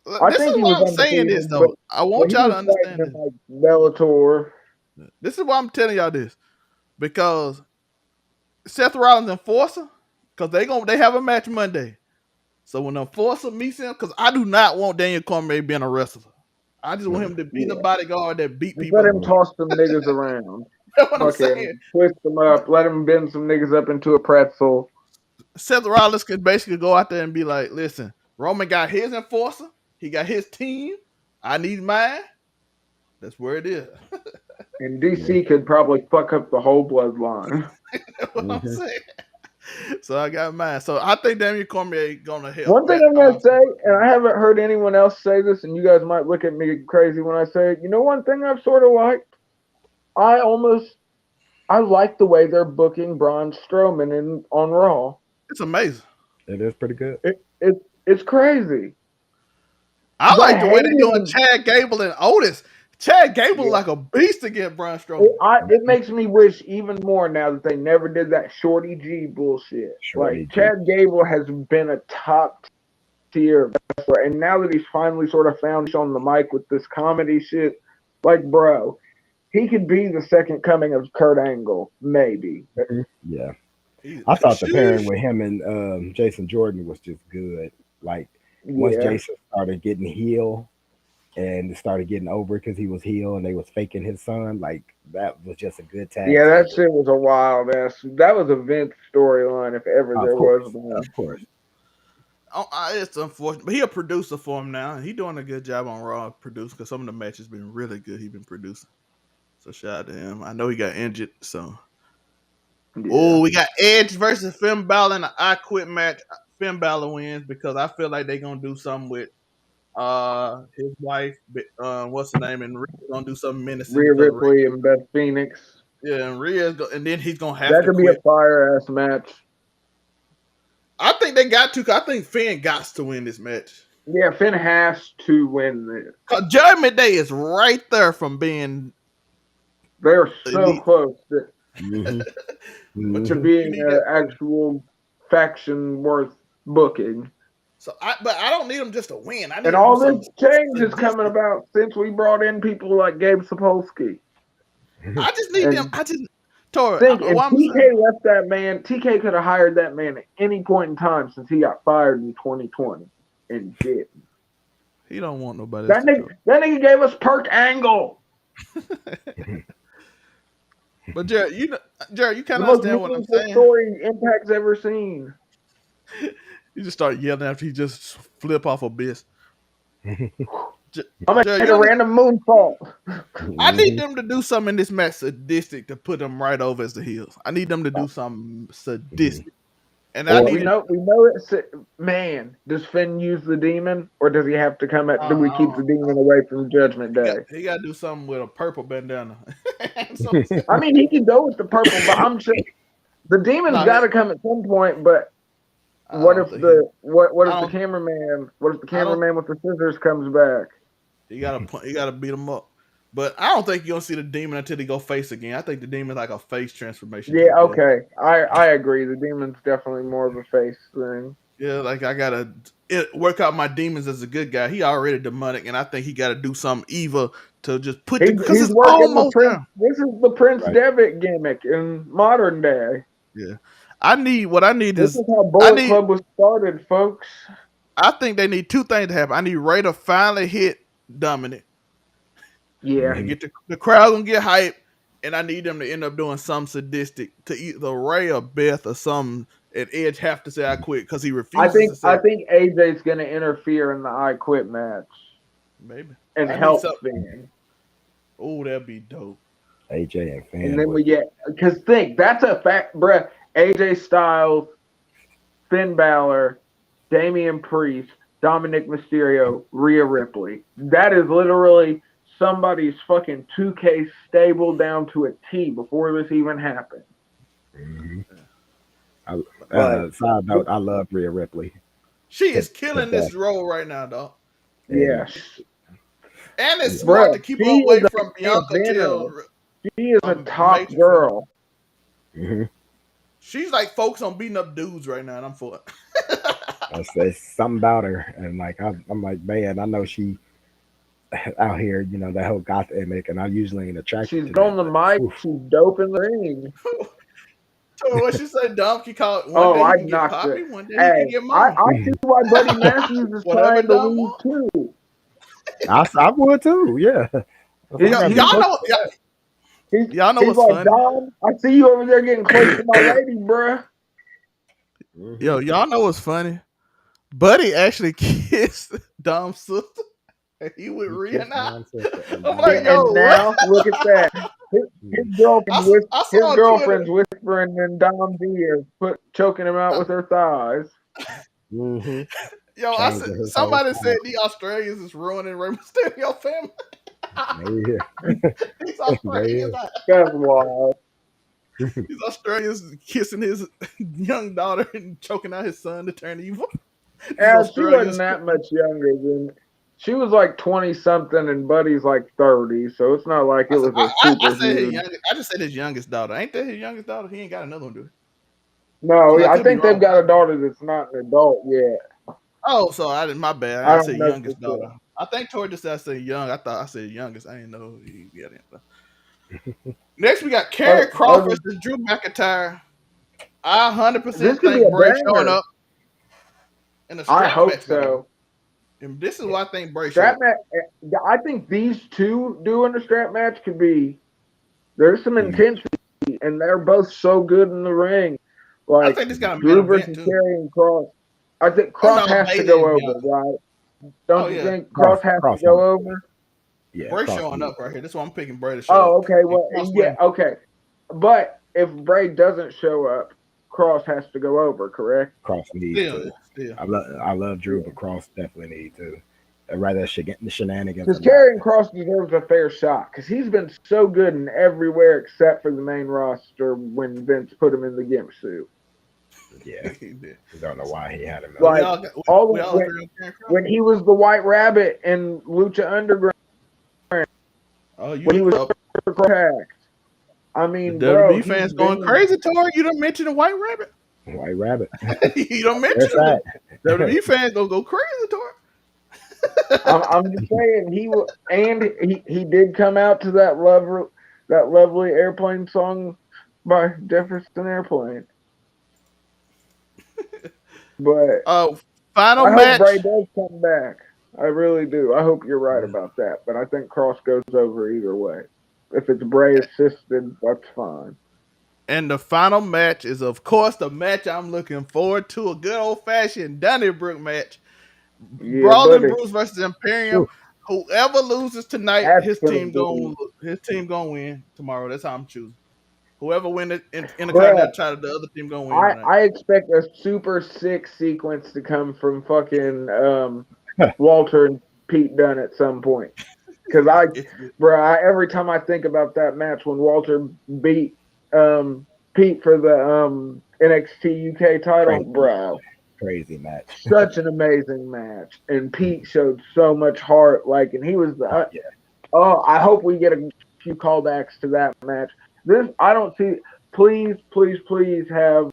Speaker 1: This is why I'm saying this, though. I want y'all to understand this.
Speaker 2: Like Bellator.
Speaker 1: This is why I'm telling y'all this. Because Seth Rollins enforcer, because they have a match Monday. So when the enforcer meets him, because I do not want Daniel Cormier being a wrestler. I just want him to be the bodyguard that beat people.
Speaker 2: Let him toss some niggas around.
Speaker 1: That's what I'm saying.
Speaker 2: Twist them up. Let him bend some niggas up into a pretzel.
Speaker 1: Seth Rollins can basically go out there and be like, listen, Roman got his enforcer. He got his team. I need mine. That's where it is.
Speaker 2: And DC could probably fuck up the whole bloodline.
Speaker 1: That's what I'm saying. So I got mine. So I think Daniel Cormier gonna help.
Speaker 2: One thing I'm gonna say, and I haven't heard anyone else say this, and you guys might look at me crazy when I say it. You know, one thing I've sort of liked I like the way they're booking Braun Strowman on Raw.
Speaker 1: It's amazing.
Speaker 3: It is pretty good.
Speaker 2: It's crazy.
Speaker 1: I
Speaker 2: 'Cause I
Speaker 1: like the way they're doing
Speaker 2: hated
Speaker 1: Chad Gable and Otis. Chad Gable
Speaker 2: yeah.
Speaker 1: like a beast against Braun Strowman.
Speaker 2: It makes me wish even more now that they never did that Shorty G bullshit.
Speaker 3: Shorty
Speaker 2: Like
Speaker 3: G.
Speaker 2: Chad Gable has been a top tier wrestler, and now that he's finally sort of found on the mic with this comedy shit, like bro, he could be the second coming of Kurt Angle, maybe.
Speaker 3: Yeah.
Speaker 1: He,
Speaker 3: I thought the pairing
Speaker 1: sheesh.
Speaker 3: with him and Jason Jordan was just good. Like once
Speaker 2: Yeah,
Speaker 3: Jason started getting heel and started getting over because he was heel and they was faking his son, like that was just a good tag
Speaker 2: yeah,
Speaker 3: team.
Speaker 2: that shit was a wild ass. That was a Vince storyline if ever
Speaker 3: Of
Speaker 2: there
Speaker 3: course,
Speaker 2: was one.
Speaker 3: of course.
Speaker 1: Oh, it's unfortunate, but he a producer for him now. He doing a good job on Raw producing because some of the matches been really good. He been producing, so shout out to him. I know he got injured, so
Speaker 2: Yeah,
Speaker 1: oh, we got Edge versus Finn Balor in an I Quit match. Finn Balor wins because I feel like they gonna do something with his wife. What's her name? And Rhea's gonna do something menacing
Speaker 2: Rhea
Speaker 1: because
Speaker 2: Ripley and Beth Phoenix.
Speaker 1: yeah, and and then he's gonna have
Speaker 2: That
Speaker 1: to
Speaker 2: could be a
Speaker 1: quit.
Speaker 2: fire ass match.
Speaker 1: I think they got to. 'Cause I think Finn got to win this match.
Speaker 2: Yeah, Finn has to win this.
Speaker 1: 'Cause Judgment Day is right there from being
Speaker 2: They're so
Speaker 1: elite.
Speaker 2: close
Speaker 3: Hmm.
Speaker 1: But
Speaker 2: to
Speaker 3: Hmm.
Speaker 1: you
Speaker 2: being
Speaker 1: need
Speaker 2: an
Speaker 1: that.
Speaker 2: actual faction worth booking.
Speaker 1: But I don't need them just to win. I need
Speaker 2: And
Speaker 1: them to do
Speaker 2: all
Speaker 1: something
Speaker 2: this change is coming
Speaker 1: sadistic.
Speaker 2: about since we brought in people like Gabe Sapolsky.
Speaker 1: I just need them.
Speaker 2: And
Speaker 1: I just Tori.
Speaker 2: think, and
Speaker 1: What I'm
Speaker 2: TK
Speaker 1: saying,
Speaker 2: left that man. TK could have hired that man at any point in time since he got fired in 2020 and did.
Speaker 1: he don't want nobody else to come.
Speaker 2: That nigga gave us Perk Angle,
Speaker 1: But Jared, you kind
Speaker 2: the
Speaker 1: of
Speaker 2: most
Speaker 1: understand what I'm
Speaker 2: meaningful
Speaker 1: saying.
Speaker 2: story Impact's ever seen.
Speaker 1: You just start yelling after he just flip off Abyss.
Speaker 2: I'm gonna
Speaker 1: Jared,
Speaker 2: hit a random moonsault.
Speaker 1: I need them to do something in this match sadistic to put them right over as the heels. I need them to do something sadistic, and I
Speaker 3: Or
Speaker 2: We
Speaker 1: need it.
Speaker 2: know, we know it's man. Does Finn use the demon, or does he have to come at? Do we keep the demon away from Judgment Day?
Speaker 1: He got to do something with a purple bandana.
Speaker 2: I mean, he can go with the purple, but I'm sure the demon's
Speaker 1: Nah,
Speaker 2: got to come at some point. But
Speaker 1: I
Speaker 2: what
Speaker 1: don't
Speaker 2: if
Speaker 1: think
Speaker 2: what
Speaker 1: I
Speaker 2: if the
Speaker 1: don't.
Speaker 2: cameraman? What if the
Speaker 1: I don't.
Speaker 2: cameraman with the scissors comes back?
Speaker 1: He got to beat him up. But I don't think you're gonna see the demon until he go face again. I think the demon's like a face transformation
Speaker 2: Yeah,
Speaker 1: type deal.
Speaker 2: okay, I agree. The demon's definitely more of a face thing.
Speaker 1: Yeah, like I gotta work out my demons as a good guy. He already demonic, and I think he got to do something evil to just put the because
Speaker 2: He's
Speaker 1: it's
Speaker 2: working the
Speaker 1: almost
Speaker 2: Prince.
Speaker 1: there.
Speaker 2: This is the Prince
Speaker 3: right.
Speaker 2: Devitt gimmick in modern day.
Speaker 1: Yeah, what I need
Speaker 2: This
Speaker 1: is
Speaker 2: is how
Speaker 1: I
Speaker 2: Bullet
Speaker 1: need
Speaker 2: Club was started, folks.
Speaker 1: I think they need two things to happen. I need Ray to finally hit Dominic
Speaker 2: Yeah,
Speaker 1: and get the crowd gonna get hype, and I need them to end up doing something sadistic to either Ray or Beth or something. And Edge have to say I quit because he refuses to say
Speaker 2: I think AJ's gonna interfere in the I Quit match
Speaker 1: maybe.
Speaker 2: and
Speaker 1: I need
Speaker 2: help
Speaker 1: something.
Speaker 2: Finn.
Speaker 1: Oh, that'd be dope.
Speaker 3: AJ and Finn.
Speaker 2: And then we get because think that's a fact, bruh. AJ Styles, Finn Balor, Damian Priest, Dominic Mysterio, Rhea Ripley. That is literally somebody's fucking 2K stable down to a T before this even happened.
Speaker 3: Mhm.
Speaker 2: Like,
Speaker 3: Side note, I love Rhea Ripley.
Speaker 1: She is
Speaker 3: To
Speaker 1: killing
Speaker 3: death.
Speaker 1: this role right now, dog.
Speaker 3: And
Speaker 2: yes,
Speaker 1: And it's smart
Speaker 2: bruh,
Speaker 1: to keep
Speaker 2: she
Speaker 1: her
Speaker 2: is
Speaker 1: away
Speaker 2: a
Speaker 1: from
Speaker 2: main
Speaker 1: Bianca
Speaker 2: eventer.
Speaker 1: till
Speaker 2: She is a top
Speaker 1: major finish.
Speaker 2: girl.
Speaker 3: mhm.
Speaker 1: She's like focused on beating up dudes right now, and I'm for it.
Speaker 3: It's something about her, and like I'm like, man, I know she out here, that whole goth image, and I usually ain't attracted
Speaker 2: She's
Speaker 3: to that,
Speaker 2: on the
Speaker 3: but
Speaker 2: mic.
Speaker 3: oof.
Speaker 2: She's dope in the ring.
Speaker 1: So what she said, Dom, he called one
Speaker 2: Oh,
Speaker 1: day he
Speaker 2: I
Speaker 1: can get
Speaker 2: knocked it.
Speaker 1: poppy, one day he can
Speaker 2: Hey,
Speaker 1: get
Speaker 2: I
Speaker 1: money.
Speaker 2: see why Buddy Matthews is
Speaker 1: Whatever
Speaker 2: trying to
Speaker 1: Dom
Speaker 2: leave
Speaker 1: wants.
Speaker 2: too.
Speaker 3: I would too, yeah. If I
Speaker 2: He's,
Speaker 3: gotta
Speaker 2: he's,
Speaker 3: be
Speaker 1: Y'all know,
Speaker 3: pushed for that.
Speaker 2: he's
Speaker 1: what's
Speaker 2: like,
Speaker 1: funny?
Speaker 2: Dom, I see you over there getting close to my lady, bruh.
Speaker 3: Mhm.
Speaker 1: Y'all know what's funny? Buddy actually kissed Dom's sister. And he with
Speaker 3: He
Speaker 1: Rhea
Speaker 3: kissed
Speaker 1: now.
Speaker 3: Dom's sister, and
Speaker 1: I'm
Speaker 3: Dom
Speaker 1: like,
Speaker 3: got
Speaker 1: yo,
Speaker 2: And
Speaker 1: what?
Speaker 2: now, look at that. His
Speaker 3: mm,
Speaker 2: his
Speaker 1: I saw on Twitter.
Speaker 2: girlfriend's whispering in Dom's ear, choking him out with her thighs.
Speaker 3: mhm.
Speaker 1: Yo, I said
Speaker 3: Changing his whole
Speaker 1: somebody said
Speaker 3: style.
Speaker 1: the Australians is ruining Rey Mysterio family. He's Australian.
Speaker 2: That's wild.
Speaker 1: He's Australian kissing his young daughter and choking out his son to turn evil.
Speaker 2: Yeah, she wasn't that much younger than. She was like 20 something, and Buddy's like 30, so it's not like it was a super
Speaker 1: I said his
Speaker 2: huge.
Speaker 1: youngest. I just said his youngest daughter. Ain't that his youngest daughter? He ain't got another one, do he?
Speaker 2: No,
Speaker 1: I
Speaker 2: I
Speaker 1: could be
Speaker 2: think they've
Speaker 1: wrong.
Speaker 2: got a daughter that's not an adult yet.
Speaker 1: Oh, so I didn't. My bad.
Speaker 2: I
Speaker 1: I
Speaker 2: don't
Speaker 1: said
Speaker 2: know for
Speaker 1: youngest
Speaker 2: sure.
Speaker 1: daughter. I think Tori just said I said young. I thought I said youngest. I didn't know he got it. Next, we got Karrion Kross versus Drew McIntyre. I 100%
Speaker 2: This could be
Speaker 1: think
Speaker 2: a
Speaker 1: Bray showing
Speaker 2: banger.
Speaker 1: up in a
Speaker 2: I
Speaker 1: strap
Speaker 2: hope
Speaker 1: match. By the way,
Speaker 2: so.
Speaker 1: and this is why I think Bray
Speaker 2: Strap
Speaker 1: showed up.
Speaker 2: match. I think these two doing a strap match could be. There's some intensity, and they're both so good in the ring.
Speaker 1: I
Speaker 2: Like
Speaker 1: think this got a main
Speaker 2: Drew
Speaker 1: event
Speaker 2: versus
Speaker 1: too.
Speaker 2: Karrion Kross. I think
Speaker 1: Oh
Speaker 2: Cross
Speaker 1: no,
Speaker 2: has to
Speaker 1: Bailey
Speaker 2: go
Speaker 1: and
Speaker 2: over,
Speaker 1: Bianca.
Speaker 2: right? Don't
Speaker 1: Oh
Speaker 2: you
Speaker 1: yeah,
Speaker 2: think Cross has to go over?
Speaker 3: Yeah,
Speaker 1: Bray
Speaker 3: Cross
Speaker 1: showing
Speaker 3: needs
Speaker 1: up right here. That's why I'm picking Bray to show up.
Speaker 2: Oh, okay. Well,
Speaker 1: Cross
Speaker 2: yeah,
Speaker 1: win.
Speaker 2: okay. But if Bray doesn't show up, Cross has to go over, correct?
Speaker 3: Cross needs to.
Speaker 1: Still.
Speaker 3: I love Drew, but Cross definitely needs to. I'd rather the shenanigans.
Speaker 2: Because Karrion Kross deserves a fair shot because he's been so good in everywhere except for the main roster when Vince put him in the gimp suit.
Speaker 3: Yeah, I don't know why he had him.
Speaker 2: Like when he was the White Rabbit in Lucha Underground.
Speaker 1: Oh, you
Speaker 2: when he was
Speaker 1: up.
Speaker 2: Packed. I mean,
Speaker 1: The
Speaker 2: bro,
Speaker 1: WWE fans going crazy, Tori. You don't mention the White Rabbit.
Speaker 3: White Rabbit.
Speaker 1: You don't mention it. WWE fans gonna go crazy, Tori.
Speaker 2: I'm just saying he did come out to that lovely airplane song by Jefferson Airplane. But
Speaker 1: final
Speaker 2: I
Speaker 1: match.
Speaker 2: hope Bray does come back. I really do. I hope you're right about that. But I think Cross goes over either way. If it's Bray assisted, that's fine.
Speaker 1: And the final match is, of course, the match I'm looking forward to. A good old-fashioned Donnybrook match.
Speaker 2: Yeah,
Speaker 1: Brawling Bruce versus Imperium. Ooh. Whoever loses tonight, his team gonna win tomorrow. That's how I'm choosing. Whoever wins it in the Continental title, the other team gonna win.
Speaker 2: I expect a super sick sequence to come from fucking Walter and Pete Dunne at some point. Because every time I think about that match when Walter beat Pete for the NXT UK title, bro.
Speaker 3: Crazy match.
Speaker 2: Such an amazing match. And Pete showed so much heart. And he was the. I hope we get a few callbacks to that match. I don't see. Please have.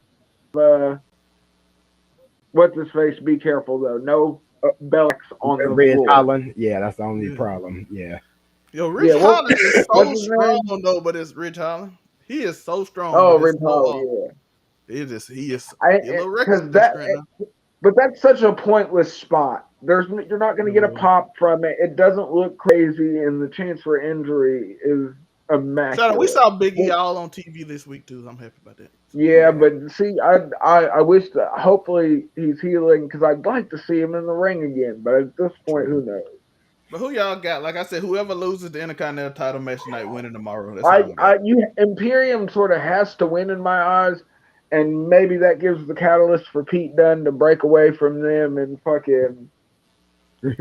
Speaker 2: What's his face? Be careful though. No belts on the
Speaker 3: Ridge
Speaker 2: floor.
Speaker 3: Holland. Yeah, that's the only problem. Yeah.
Speaker 1: Yo, Ridge Holland is so strong though, but it's Ridge Holland. He is so strong.
Speaker 2: Oh, Ridge Holland.
Speaker 1: Yeah. He is.
Speaker 2: But that's such a pointless spot. You're not going to get a pop from it. It doesn't look crazy, and the chance for injury is immaculate.
Speaker 1: We saw Big E all on TV this week too. I'm happy about that.
Speaker 2: Yeah, but see, I wish that hopefully he's healing because I'd like to see him in the ring again. But at this point, who knows?
Speaker 1: But who y'all got? Like I said, whoever loses the Intercontinental title match tonight winning tomorrow.
Speaker 2: Imperium sort of has to win in my eyes, and maybe that gives the catalyst for Pete Dunne to break away from them and fucking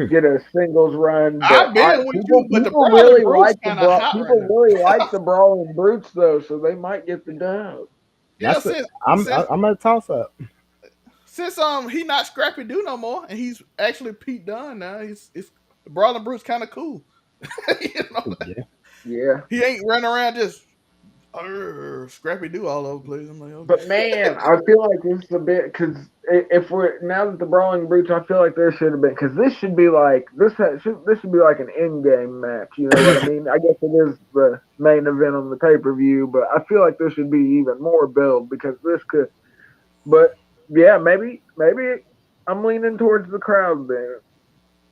Speaker 2: get a singles run. People really like the Brawling Brutes though, so they might get the dub.
Speaker 1: Yeah,
Speaker 3: I'm a toss up.
Speaker 1: Since he not Scrappy Doo no more, and he's actually Pete Dunne now. It's Brawling Brute's kind of cool.
Speaker 2: Yeah.
Speaker 1: He ain't running around just Scrappy Doo all over the place. I'm like, okay.
Speaker 2: But man, I feel like this is a bit because if we're now that the Brawling Brutes, I feel like there should have been because this should be like this should be like an in-game match. You know what I mean? I guess it is the main event on the pay-per-view, but I feel like there should be even more build because this could. But yeah, maybe I'm leaning towards the crowd there.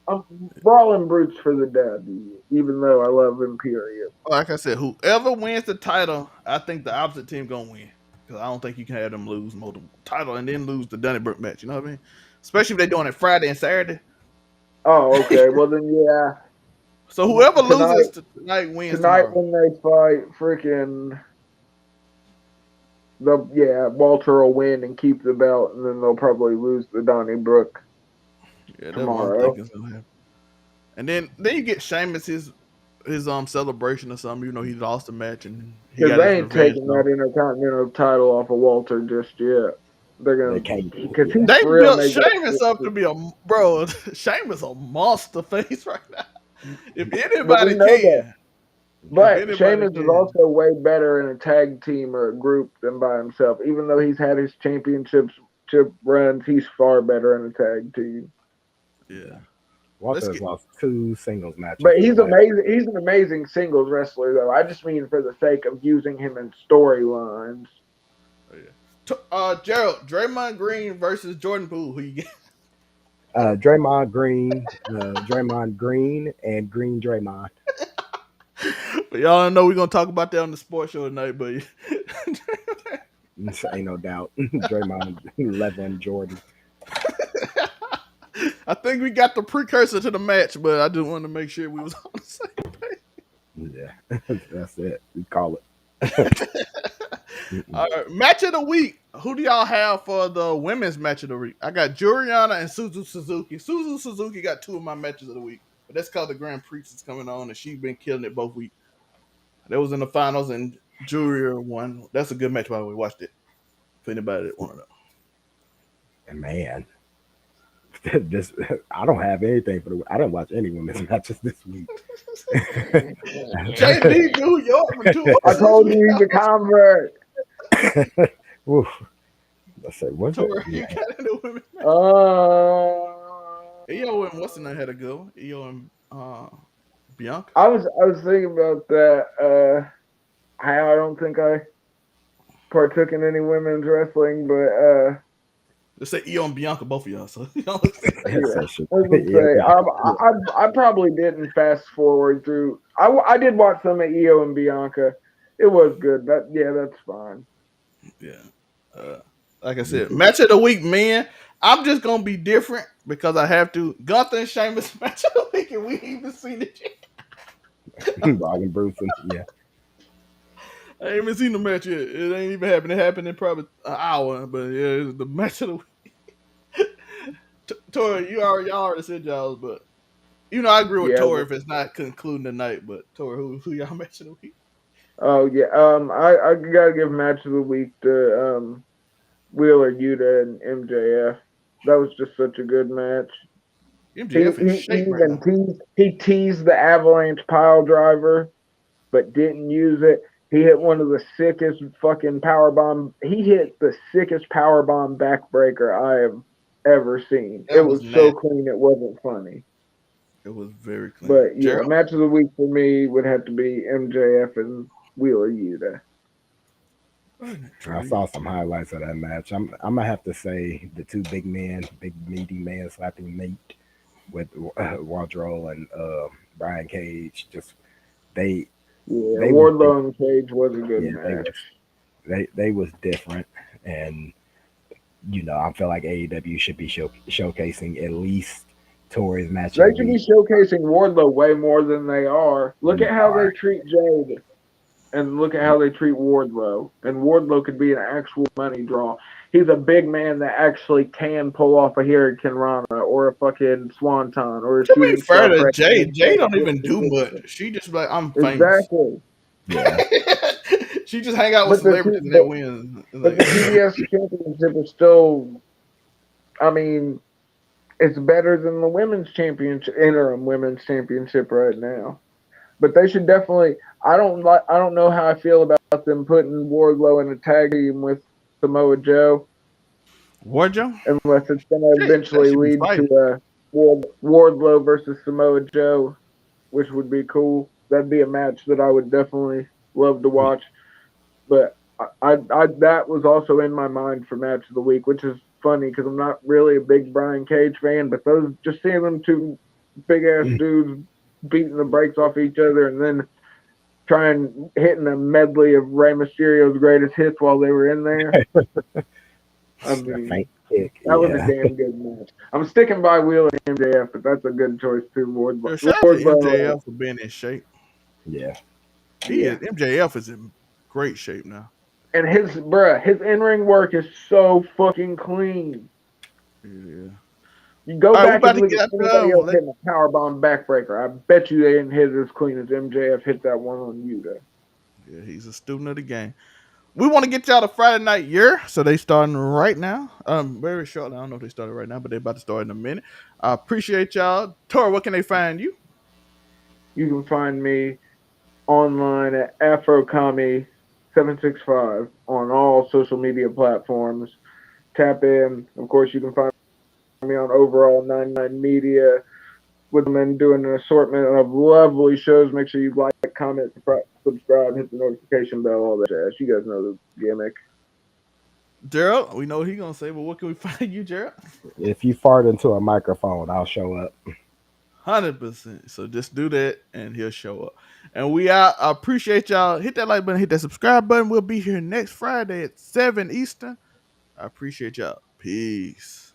Speaker 2: I'm Brawling Brutes for the dub, even though I love Imperium.
Speaker 1: Like I said, whoever wins the title, I think the opposite team gonna win because I don't think you can have them lose multiple title and then lose the Donnybrook match. You know what I mean? Especially if they're doing it Friday and Saturday.
Speaker 2: Oh, okay. Well then, yeah.
Speaker 1: So whoever loses tonight wins tomorrow.
Speaker 2: When they fight, freaking. Walter will win and keep the belt, and then they'll probably lose the Donnybrook tomorrow.
Speaker 1: And then you get Sheamus his his celebration or something. You know, he lost the match and he
Speaker 2: Because
Speaker 1: got his
Speaker 2: they ain't
Speaker 1: revenge.
Speaker 2: taking
Speaker 1: So.
Speaker 2: that Intercontinental title off of Walter just yet. They're
Speaker 3: They
Speaker 2: gonna,
Speaker 3: can't.
Speaker 2: because
Speaker 3: Yeah.
Speaker 2: he
Speaker 1: They
Speaker 2: for real
Speaker 1: built
Speaker 2: made that.
Speaker 1: Sheamus up to be a bro. Sheamus a monster face right now. If
Speaker 2: But we
Speaker 1: anybody
Speaker 2: know that.
Speaker 1: can, if
Speaker 2: But
Speaker 1: anybody
Speaker 2: Sheamus is
Speaker 1: can,
Speaker 2: also way better in a tag team or a group than by himself. Even though he's had his championship runs, he's far better in a tag team.
Speaker 1: yeah.
Speaker 3: Walter
Speaker 1: Let's
Speaker 3: has
Speaker 1: get.
Speaker 3: lost 2 singles matches.
Speaker 2: But he's
Speaker 3: Like,
Speaker 2: amazing. He's an amazing singles wrestler, though. I just mean for the sake of using him in storylines.
Speaker 1: Gerald, Draymond Green versus Jordan Poole. Who you get?
Speaker 3: Draymond Green, and Green Draymond.
Speaker 1: But y'all know we're gonna talk about that on the sports show tonight. But
Speaker 3: Ain't no doubt. Draymond, Levin, Jordan.
Speaker 1: I think we got the precursor to the match, but I just wanted to make sure we was on the same page.
Speaker 3: Yeah, that's it. We call it.
Speaker 1: All right, match of the week. Who do y'all have for the women's match of the week? I got Juliana and Suzu Suzuki. Suzu Suzuki got 2 of my matches of the week, but that's because the Grand Prix is coming on and she's been killing it both weeks. That was in the finals and Julia won. That's a good match, by the way. Watched it. For anybody that want to know.
Speaker 3: And man, this I don't have anything for the. I didn't watch any women's matches this week.
Speaker 1: JD New York for 2
Speaker 2: I
Speaker 1: weeks.
Speaker 2: told you he's a convert.
Speaker 3: Oof. Let's say what's it?
Speaker 1: You
Speaker 3: Yeah.
Speaker 1: got into women's match.
Speaker 2: Uh,
Speaker 1: EO and what's the name had to go? EO and Bianca.
Speaker 2: I was thinking about that. I don't think I partook in any women's wrestling, but
Speaker 1: Let's say EO and Bianca, both of y'all. So
Speaker 2: yeah.
Speaker 3: So
Speaker 2: I was
Speaker 3: shit.
Speaker 2: gonna say, I probably didn't fast forward through. I did watch some of Io and Bianca. It was good. That's fine.
Speaker 1: yeah. Like I said, match of the week, man. I'm just gonna be different because I have to. Gunther and Sheamus match of the week, and we ain't even seen it yet.
Speaker 3: Robin Bruce, yeah.
Speaker 1: I ain't even seen the match yet. It ain't even happened. It happened in probably an hour, but yeah, it's the match of the week. Tori, y'all already said y'all's, but I agree with
Speaker 2: Yeah.
Speaker 1: Tori if it's not concluding tonight. But Tori, who y'all match of the week?
Speaker 2: Oh yeah. I gotta give match of the week to Wheeler Yuta and MJF. That was just such a good match.
Speaker 1: MJF is shape right now.
Speaker 2: He teased the Avalanche pile driver, but didn't use it. He hit one of the sickest fucking power bomb. He hit the sickest power bomb backbreaker I have ever seen.
Speaker 1: That
Speaker 2: it
Speaker 1: was
Speaker 2: was so
Speaker 1: nasty.
Speaker 2: clean, it wasn't funny.
Speaker 1: It was very clean.
Speaker 2: But yeah,
Speaker 1: Gerald?
Speaker 2: match of the week for me would have to be MJF and Wheeler Yuta.
Speaker 3: I saw some highlights of that match. I'm gonna have to say the 2 big meaty men slapping meat with Wardrow and Brian Cage. Just they
Speaker 2: Wardlow and Cage was a good match.
Speaker 3: They was different, and I feel like AEW should be showcasing at least Tori's match.
Speaker 2: They should be showcasing Wardlow way more than they are. Look at how they treat Jade. And look at how they treat Wardlow. And Wardlow could be an actual money draw. He's a big man that actually can pull off a Hurricane Rana or a fucking Swanton or a
Speaker 1: To be
Speaker 2: shooting
Speaker 1: fair
Speaker 2: star.
Speaker 1: to Jay don't even do much. She just like, I'm famous.
Speaker 2: Exactly.
Speaker 3: Yeah.
Speaker 1: She just hang out with celebrities and that wins.
Speaker 2: But the TBS championship is still, I mean, it's better than the women's championship, interim women's championship right now. But they should definitely. I don't know how I feel about them putting Wardlow in a tag team with Samoa Joe.
Speaker 1: Wardlow?
Speaker 2: Unless it's going to eventually lead to Wardlow versus Samoa Joe, which would be cool. That'd be a match that I would definitely love to watch. But I that was also in my mind for match of the week, which is funny because I'm not really a big Brian Cage fan. But just seeing them 2 big ass dudes beating the brakes off each other and then hitting a medley of Rey Mysterio's greatest hits while they were in there. I mean, that was a damn good match. I'm sticking by Wheeler and MJF, but that's a good choice too.
Speaker 1: Shout out to MJF for being in shape.
Speaker 3: Yeah.
Speaker 1: MJF is in great shape now.
Speaker 2: And his in-ring work is so fucking clean.
Speaker 1: Yeah.
Speaker 2: You go
Speaker 1: All right, we
Speaker 2: back
Speaker 1: about
Speaker 2: and
Speaker 1: to
Speaker 2: look
Speaker 1: get
Speaker 2: at
Speaker 1: out
Speaker 2: anybody
Speaker 1: there.
Speaker 2: else hitting a powerbomb backbreaker. I bet you they didn't hit it as clean as MJF hit that one on Yuta.
Speaker 1: Yeah, he's a student of the game. We want to get y'all to Friday Night Year, so they starting right now. Very shortly. I don't know if they started right now, but they're about to start in a minute. I appreciate y'all. Tora, where can they find you?
Speaker 2: You can find me online at AfroCommy765 on all social media platforms. Tap in. Of course, you can find me on Overall 99 Media with them and doing an assortment of lovely shows. Make sure you like, comment, subscribe, hit the notification bell, all that jazz. You guys know the gimmick.
Speaker 1: Gerald, we know what he's gonna say, but what can we find you, Gerald?
Speaker 3: If you fart into a microphone, I'll show up.
Speaker 1: 100%. So just do that and he'll show up. And we out. I appreciate y'all. Hit that like button, hit that subscribe button. We'll be here next Friday at 7 Eastern. I appreciate y'all. Peace.